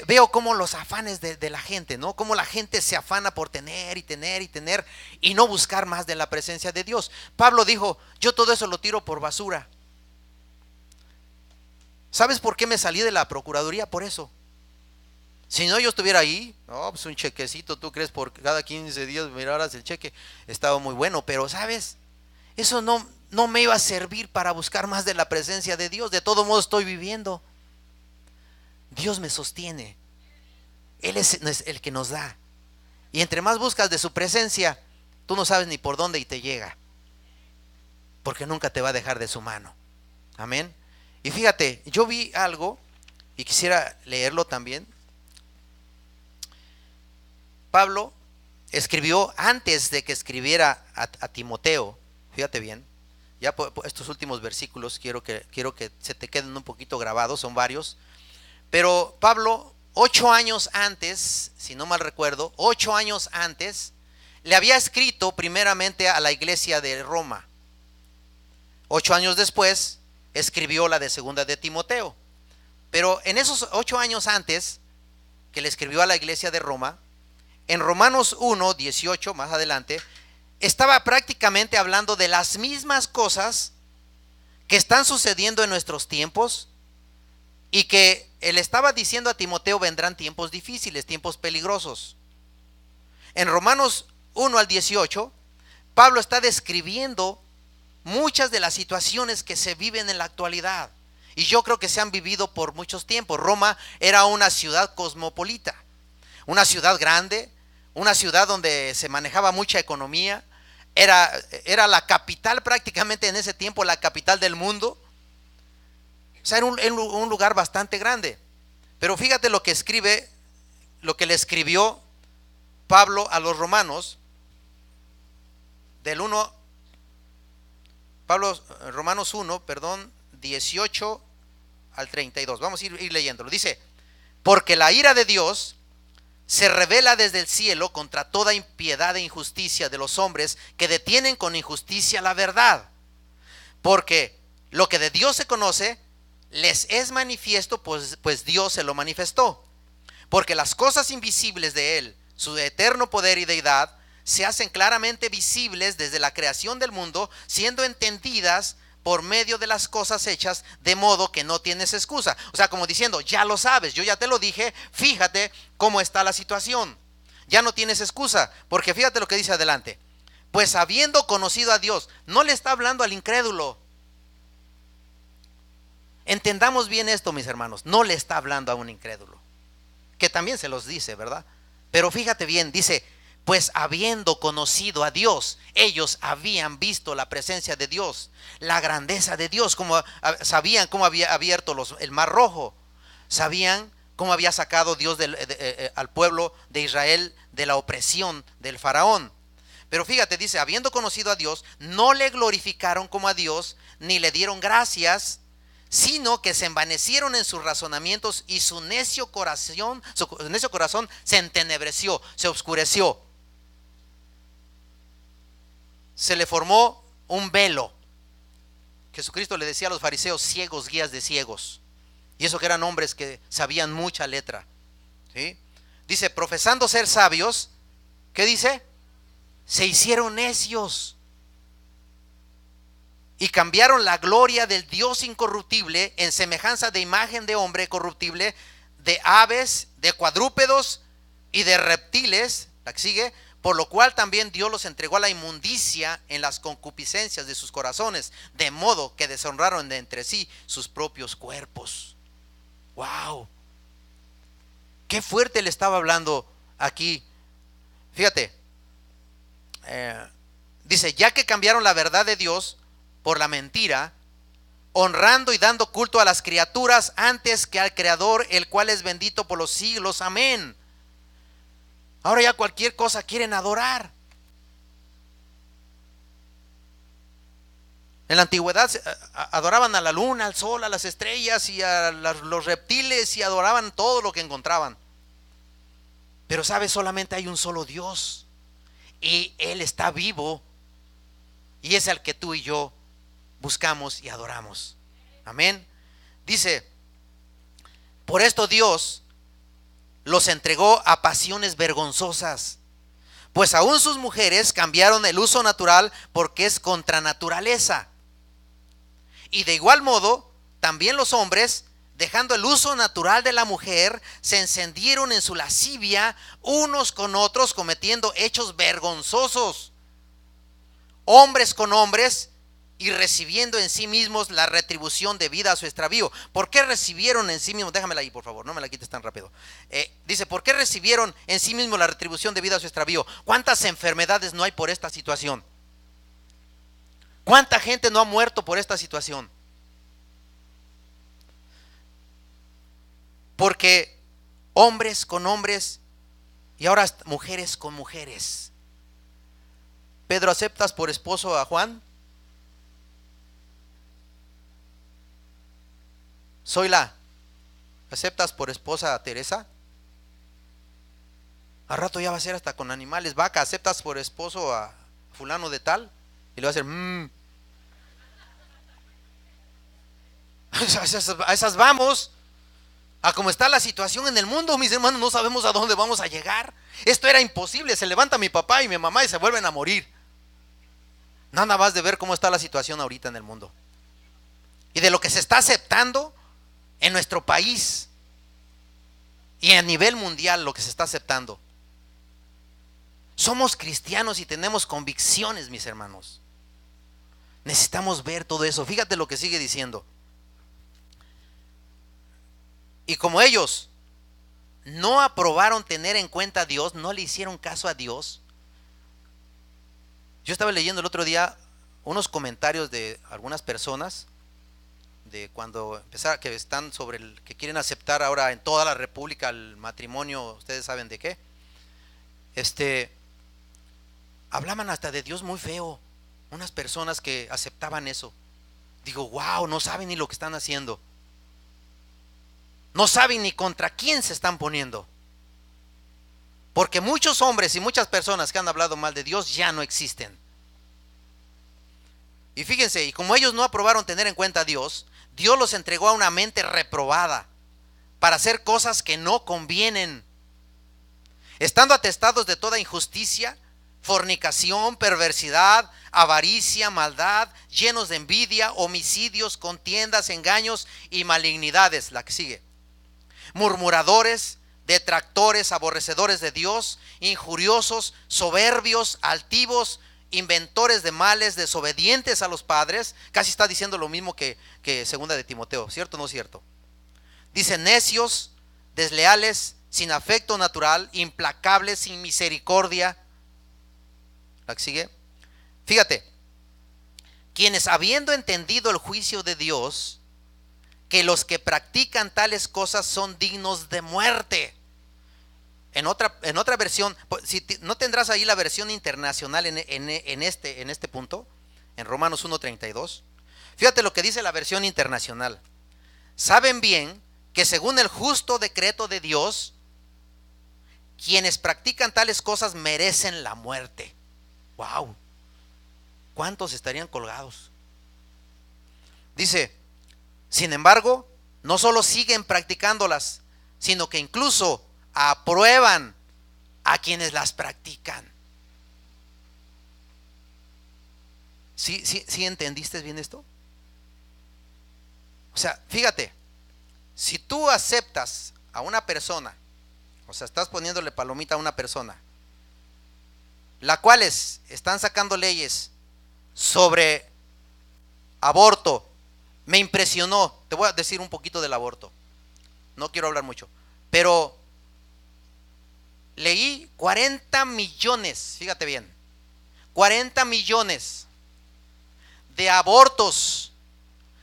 veo cómo los afanes de la gente, ¿no? Cómo la gente se afana por tener y tener y tener y no buscar más de la presencia de Dios. Pablo dijo, yo todo eso lo tiro por basura. ¿Sabes por qué me salí de la procuraduría? Por eso. Si no, yo estuviera ahí, no, pues un chequecito, tú crees, por cada 15 días miraras el cheque, estaba muy bueno, pero ¿sabes? Eso no me iba a servir para buscar más de la presencia de Dios. De todo modo estoy viviendo. Dios me sostiene. Él es el que nos da. Y entre más buscas de su presencia, tú no sabes ni por dónde y te llega. Porque nunca te va a dejar de su mano. Amén. Y fíjate, yo vi algo y quisiera leerlo también. Pablo escribió antes de que escribiera a Timoteo. Fíjate bien, ya por estos últimos versículos quiero que se te queden un poquito grabados, son varios. Pero Pablo, 8 años antes, si no mal recuerdo, 8 años antes, le había escrito primeramente a la iglesia de Roma. 8 años después, escribió la de segunda de Timoteo. Pero en esos 8 años antes, que le escribió a la iglesia de Roma, en Romanos 1, 18, más adelante, estaba prácticamente hablando de las mismas cosas que están sucediendo en nuestros tiempos y que él estaba diciendo a Timoteo, vendrán tiempos difíciles, tiempos peligrosos. En Romanos 1 al 18, Pablo está describiendo muchas de las situaciones que se viven en la actualidad y yo creo que se han vivido por muchos tiempos. Roma era una ciudad cosmopolita, una ciudad grande, una ciudad donde se manejaba mucha economía, era la capital prácticamente en ese tiempo, la capital del mundo. O sea, era un lugar bastante grande. Pero fíjate lo que le escribió Pablo a los romanos, Romanos 1, 18 al 32. Vamos a ir leyéndolo. Dice, porque la ira de Dios se revela desde el cielo contra toda impiedad e injusticia de los hombres que detienen con injusticia la verdad. Porque lo que de Dios se conoce les es manifiesto, pues Dios se lo manifestó. Porque las cosas invisibles de Él, su eterno poder y deidad, se hacen claramente visibles desde la creación del mundo, siendo entendidas por medio de las cosas hechas, de modo que no tienes excusa. O sea, como diciendo, ya lo sabes, yo ya te lo dije, fíjate cómo está la situación. Ya no tienes excusa, porque fíjate lo que dice adelante. Pues habiendo conocido a Dios, no le está hablando al incrédulo. Entendamos bien esto, mis hermanos, no le está hablando a un incrédulo, que también se los dice, ¿verdad? Pero fíjate bien, dice, pues habiendo conocido a Dios, ellos habían visto la presencia de Dios, la grandeza de Dios, como sabían cómo había abierto el mar rojo, sabían cómo había sacado Dios al pueblo de Israel de la opresión del faraón. Pero fíjate, dice, habiendo conocido a Dios, no le glorificaron como a Dios, ni le dieron gracias, sino que se envanecieron en sus razonamientos y su necio corazón se entenebreció, se oscureció. Se le formó un velo. Jesucristo le decía a los fariseos, ciegos, guías de ciegos. Y eso que eran hombres que sabían mucha letra, ¿sí? Dice, profesando ser sabios, ¿qué dice? Se hicieron necios y cambiaron la gloria del Dios incorruptible en semejanza de imagen de hombre corruptible, de aves, de cuadrúpedos y de reptiles, la que sigue, por lo cual también Dios los entregó a la inmundicia en las concupiscencias de sus corazones, de modo que deshonraron de entre sí sus propios cuerpos. ¡Wow! Qué fuerte le estaba hablando aquí. Fíjate, dice, ya que cambiaron la verdad de Dios por la mentira, honrando y dando culto a las criaturas antes que al Creador, el cual es bendito por los siglos. Amén. Ahora ya cualquier cosa quieren adorar. En la antigüedad adoraban a la luna, al sol, a las estrellas y a los reptiles, y adoraban todo lo que encontraban. Pero sabes, solamente hay un solo Dios y Él está vivo, y es al que tú y yo buscamos y adoramos. Amén. Dice, por esto Dios los entregó a pasiones vergonzosas, pues aún sus mujeres cambiaron el uso natural porque es contra naturaleza. Y de igual modo, también los hombres, dejando el uso natural de la mujer, se encendieron en su lascivia unos con otros, cometiendo hechos vergonzosos, hombres con hombres, y recibiendo en sí mismos la retribución debida a su extravío. ¿Por qué recibieron en sí mismos? Déjamela ahí, por favor, no me la quites tan rápido. Dice, ¿por qué recibieron en sí mismos la retribución debida a su extravío? ¿Cuántas enfermedades no hay por esta situación? ¿Cuánta gente no ha muerto por esta situación? Porque hombres con hombres y ahora mujeres con mujeres. Pedro, ¿aceptas por esposo a Juan? Zoila, ¿aceptas por esposa a Teresa? Al rato ya va a ser hasta con animales. Vaca, ¿aceptas por esposo a fulano de tal? Y le va a hacer A esas vamos. A cómo está la situación en el mundo, mis hermanos, no sabemos a dónde vamos a llegar. Esto era imposible. Se levanta mi papá y mi mamá y se vuelven a morir. Nada más de ver cómo está la situación ahorita en el mundo y de lo que se está aceptando en nuestro país y a nivel mundial, lo que se está aceptando. Somos cristianos y tenemos convicciones, mis hermanos. Necesitamos ver todo eso. Fíjate lo que sigue diciendo. Y como ellos no aprobaron tener en cuenta a Dios, no le hicieron caso a Dios. Yo estaba leyendo el otro día unos comentarios de algunas personas de cuando empezaron, que están sobre que quieren aceptar ahora en toda la república el matrimonio, ustedes saben de qué. Hablaban hasta de Dios muy feo, unas personas que aceptaban eso. Digo, wow, no saben ni lo que están haciendo. No saben ni contra quién se están poniendo. Porque muchos hombres y muchas personas que han hablado mal de Dios ya no existen. Y fíjense, y como ellos no aprobaron tener en cuenta a Dios, Dios los entregó a una mente reprobada para hacer cosas que no convienen, estando atestados de toda injusticia, fornicación, perversidad, avaricia, maldad, llenos de envidia, homicidios, contiendas, engaños y malignidades. La que sigue. Murmuradores, detractores, aborrecedores de Dios, injuriosos, soberbios, altivos, inventores de males, desobedientes a los padres. Casi está diciendo lo mismo que segunda de Timoteo, ¿cierto o no es cierto? Dice, necios, desleales, sin afecto natural, implacables, sin misericordia. La que sigue. Fíjate, quienes habiendo entendido el juicio de Dios, que los que practican tales cosas son dignos de muerte. En otra versión, si no tendrás ahí la versión internacional en este punto, en Romanos 1:32. Fíjate lo que dice la versión internacional. Saben bien que según el justo decreto de Dios, quienes practican tales cosas merecen la muerte. Wow. ¿Cuántos estarían colgados? Dice, sin embargo, no solo siguen practicándolas, sino que incluso aprueban a quienes las practican. ¿Sí entendiste bien esto? O sea, fíjate, si tú aceptas a una persona, o sea, estás poniéndole palomita a una persona, la cuales están sacando leyes sobre aborto, me impresionó. Te voy a decir un poquito del aborto, no quiero hablar mucho, pero leí 40 millones, fíjate bien, 40 millones de abortos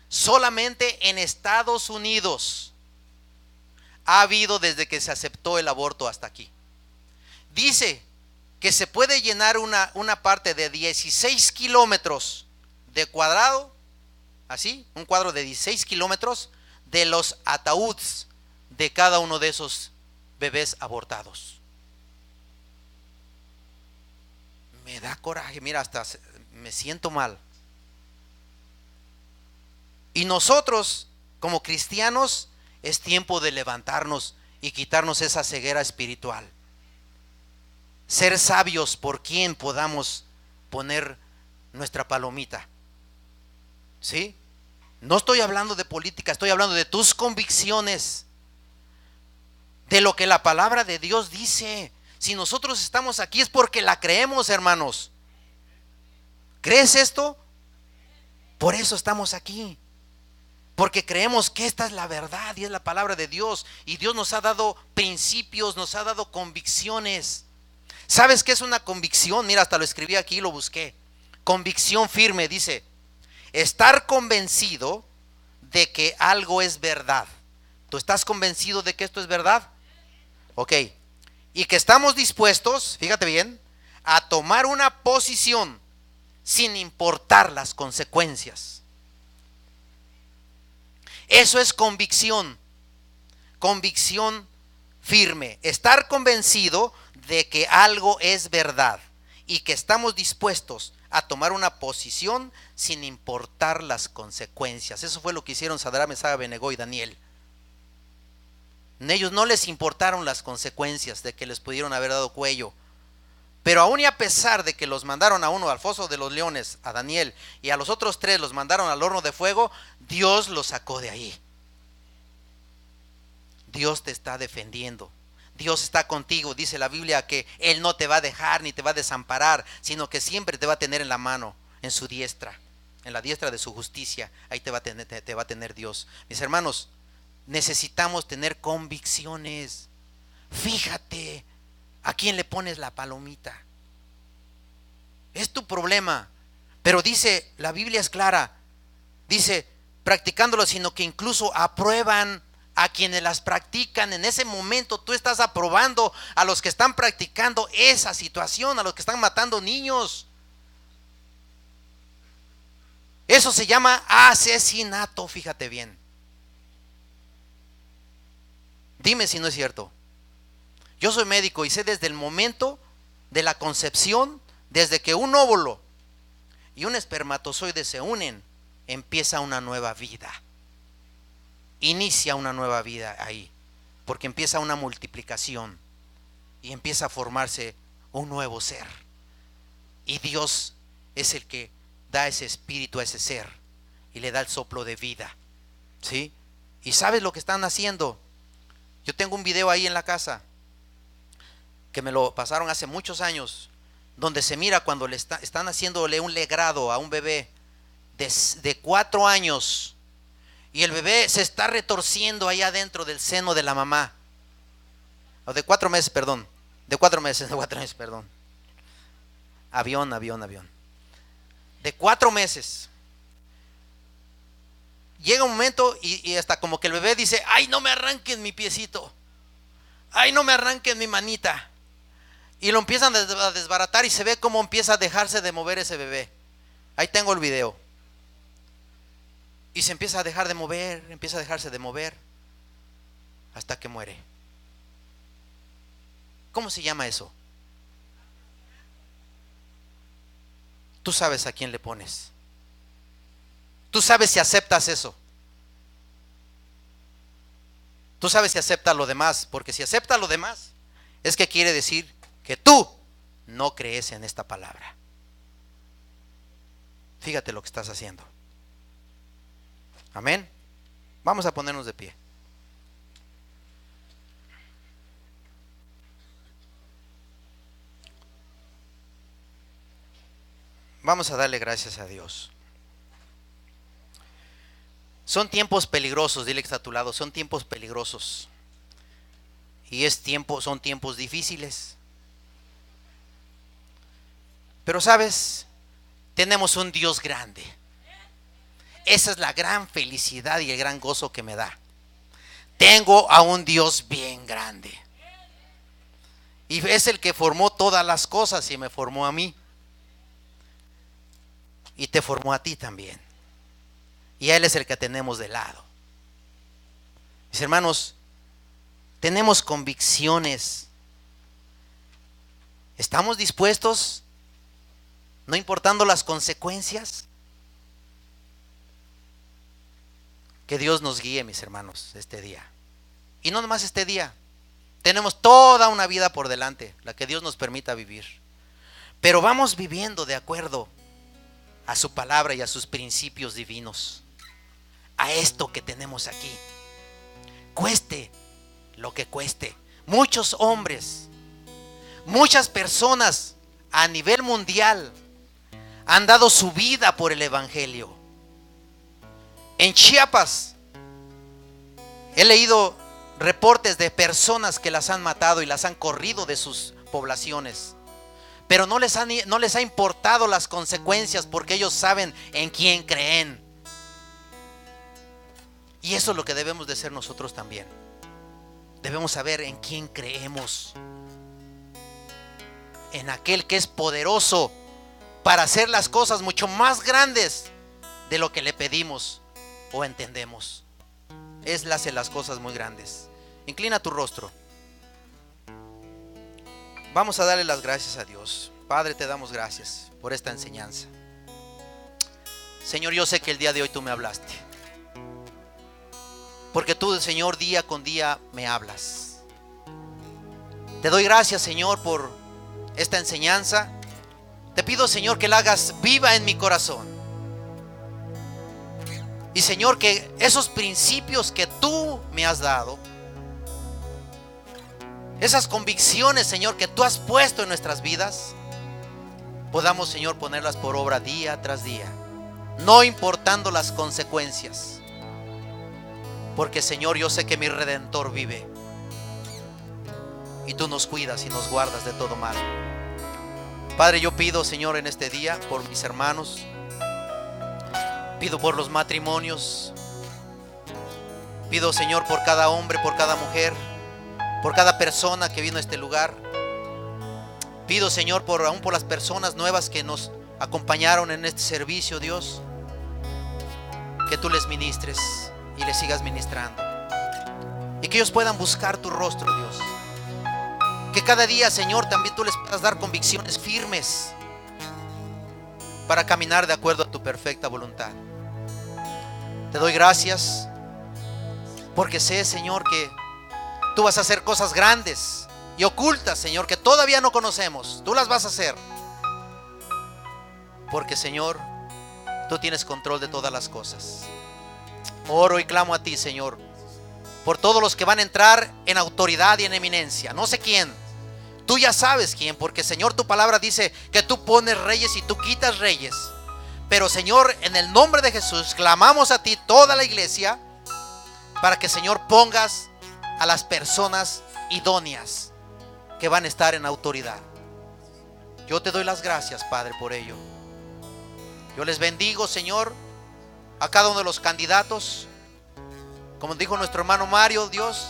solamente en Estados Unidos ha habido desde que se aceptó el aborto hasta aquí. Dice que se puede llenar una parte de 16 kilómetros de cuadrado, así, un cuadro de 16 kilómetros de los ataúdes de cada uno de esos bebés abortados. Me da coraje, mira, hasta me siento mal. Y nosotros, como cristianos, es tiempo de levantarnos y quitarnos esa ceguera espiritual. Ser sabios por quien podamos poner nuestra palomita. ¿Sí? No estoy hablando de política, estoy hablando de tus convicciones, de lo que la palabra de Dios dice. Si nosotros estamos aquí es porque la creemos, hermanos. ¿Crees esto? Por eso estamos aquí. Porque creemos que esta es la verdad y es la palabra de Dios. Y Dios nos ha dado principios, nos ha dado convicciones. ¿Sabes qué es una convicción? Mira, hasta lo escribí aquí y lo busqué. Convicción firme, dice, estar convencido de que algo es verdad. ¿Tú estás convencido de que esto es verdad? Ok. Y que estamos dispuestos, fíjate bien, a tomar una posición sin importar las consecuencias. Eso es convicción. Convicción firme. Estar convencido de que algo es verdad y que estamos dispuestos a tomar una posición sin importar las consecuencias. Eso fue lo que hicieron Sadrach, Mesach, Abednego y Daniel. A ellos no les importaron las consecuencias de que les pudieron haber dado cuello. Pero aún y a pesar de que los mandaron a uno al foso de los leones, a Daniel, y a los otros 3 los mandaron al horno de fuego, Dios los sacó de ahí. Dios te está defendiendo. Dios está contigo. Dice la Biblia que Él no te va a dejar ni te va a desamparar, sino que siempre te va a tener en la mano, en su diestra, en la diestra de su justicia. Ahí te va a tener Dios. Mis hermanos, necesitamos tener convicciones. Fíjate a quién le pones la palomita. Es tu problema. Pero dice, la Biblia es clara. Dice, practicándolo, sino que incluso aprueban a quienes las practican. En ese momento tú estás aprobando a los que están practicando esa situación, a los que están matando niños. Eso se llama asesinato, fíjate bien. Dime si no es cierto. Yo soy médico y sé desde el momento de la concepción, desde que un óvulo y un espermatozoide se unen, empieza una nueva vida. Inicia una nueva vida ahí, porque empieza una multiplicación y empieza a formarse un nuevo ser. Y Dios es el que da ese espíritu a ese ser y le da el soplo de vida. ¿Sí? ¿Y sabes lo que están haciendo? Yo tengo un video ahí en la casa que me lo pasaron hace muchos años, donde se mira cuando están haciéndole un legrado a un bebé de 4 años y el bebé se está retorciendo allá dentro del seno de la mamá. O de 4 meses, perdón. De 4 meses, perdón. Avión. De 4 meses. llega un momento y hasta como que el bebé dice: ay, no me arranquen mi piecito, ay, no me arranquen mi manita. Y lo empiezan a desbaratar y se ve cómo empieza a dejarse de mover ese bebé. Ahí tengo el video. Y se empieza a dejar de mover, empieza a dejarse de mover hasta que muere. ¿Cómo se llama eso? Tú sabes a quién le pones. Tú sabes si aceptas eso. Tú sabes si aceptas lo demás, porque si aceptas lo demás, es que quiere decir que tú no crees en esta palabra. Fíjate lo que estás haciendo. Amén. Vamos a ponernos de pie. Vamos a darle gracias a Dios. Son tiempos peligrosos, dile que está a tu lado, son tiempos peligrosos. Y son tiempos difíciles. Pero sabes, tenemos un Dios grande. Esa es la gran felicidad y el gran gozo que me da. Tengo a un Dios bien grande. Y es el que formó todas las cosas y me formó a mí. Y te formó a ti también. Y a Él es el que tenemos de lado. Mis hermanos, tenemos convicciones. ¿Estamos dispuestos, no importando las consecuencias? Que Dios nos guíe, mis hermanos, este día. Y no nomás este día. Tenemos toda una vida por delante, la que Dios nos permita vivir. Pero vamos viviendo de acuerdo a su palabra y a sus principios divinos. A esto que tenemos aquí. Cueste lo que cueste. Muchos hombres, muchas personas a nivel mundial han dado su vida por el evangelio. En Chiapas he leído reportes de personas que las han matado y las han corrido de sus poblaciones. Pero no les ha importado las consecuencias, porque ellos saben en quién creen. Y eso es lo que debemos de ser nosotros también. Debemos saber en quién creemos. En aquel que es poderoso para hacer las cosas mucho más grandes de lo que le pedimos o entendemos. Él hace las cosas muy grandes. Inclina tu rostro. Vamos a darle las gracias a Dios. Padre, te damos gracias por esta enseñanza. Señor, yo sé que el día de hoy tú me hablaste. Porque tú, Señor, día con día me hablas. Te doy gracias, Señor, por esta enseñanza. Te pido, Señor, que la hagas viva en mi corazón. Y, Señor, que esos principios que tú me has dado, esas convicciones, Señor, que tú has puesto en nuestras vidas, podamos, Señor, ponerlas por obra día tras día, no importando las consecuencias. Porque, Señor, yo sé que mi Redentor vive. Y tú nos cuidas y nos guardas de todo mal. Padre, yo pido, Señor, en este día por mis hermanos. Pido por los matrimonios. Pido, Señor, por cada hombre, por cada mujer, por cada persona que vino a este lugar. Pido, Señor, aún por las personas nuevas que nos acompañaron en este servicio, Dios. Que tú les ministres y les sigas ministrando. Y que ellos puedan buscar tu rostro, Dios. Que cada día, Señor, también tú les puedas dar convicciones firmes para caminar de acuerdo a tu perfecta voluntad. Te doy gracias porque sé, Señor, que tú vas a hacer cosas grandes y ocultas, Señor, que todavía no conocemos. Tú las vas a hacer. Porque, Señor, tú tienes control de todas las cosas. Oro y clamo a ti, Señor, por todos los que van a entrar en autoridad y en eminencia. No sé quién. Tú ya sabes quién, porque, Señor, tu palabra dice que tú pones reyes y tú quitas reyes. Pero, Señor, en el nombre de Jesús, clamamos a ti, toda la iglesia, para que, Señor, pongas a las personas idóneas que van a estar en autoridad. Yo te doy las gracias, Padre, por ello. Yo les bendigo, Señor, a cada uno de los candidatos. Como dijo nuestro hermano Mario, Dios,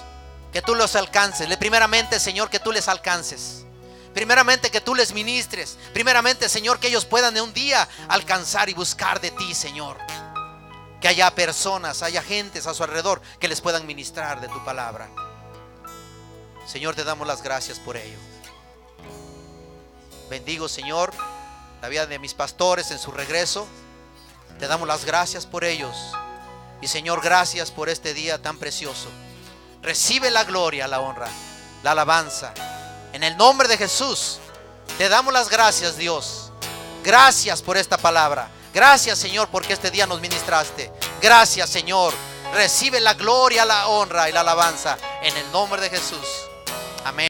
que tú los alcances. Primeramente, Señor, que tú les alcances. Primeramente, que tú les ministres. Primeramente, Señor, que ellos puedan de un día alcanzar y buscar de ti, Señor. Que haya personas, haya gentes a su alrededor que les puedan ministrar de tu palabra. Señor, te damos las gracias por ello. Bendigo, Señor, la vida de mis pastores en su regreso. Te damos las gracias por ellos. Y Señor, gracias por este día tan precioso. Recibe la gloria, la honra, la alabanza. En el nombre de Jesús, te damos las gracias, Dios. Gracias por esta palabra. Gracias, Señor, porque este día nos ministraste. Gracias, Señor. Recibe la gloria, la honra y la alabanza en el nombre de Jesús. Amén.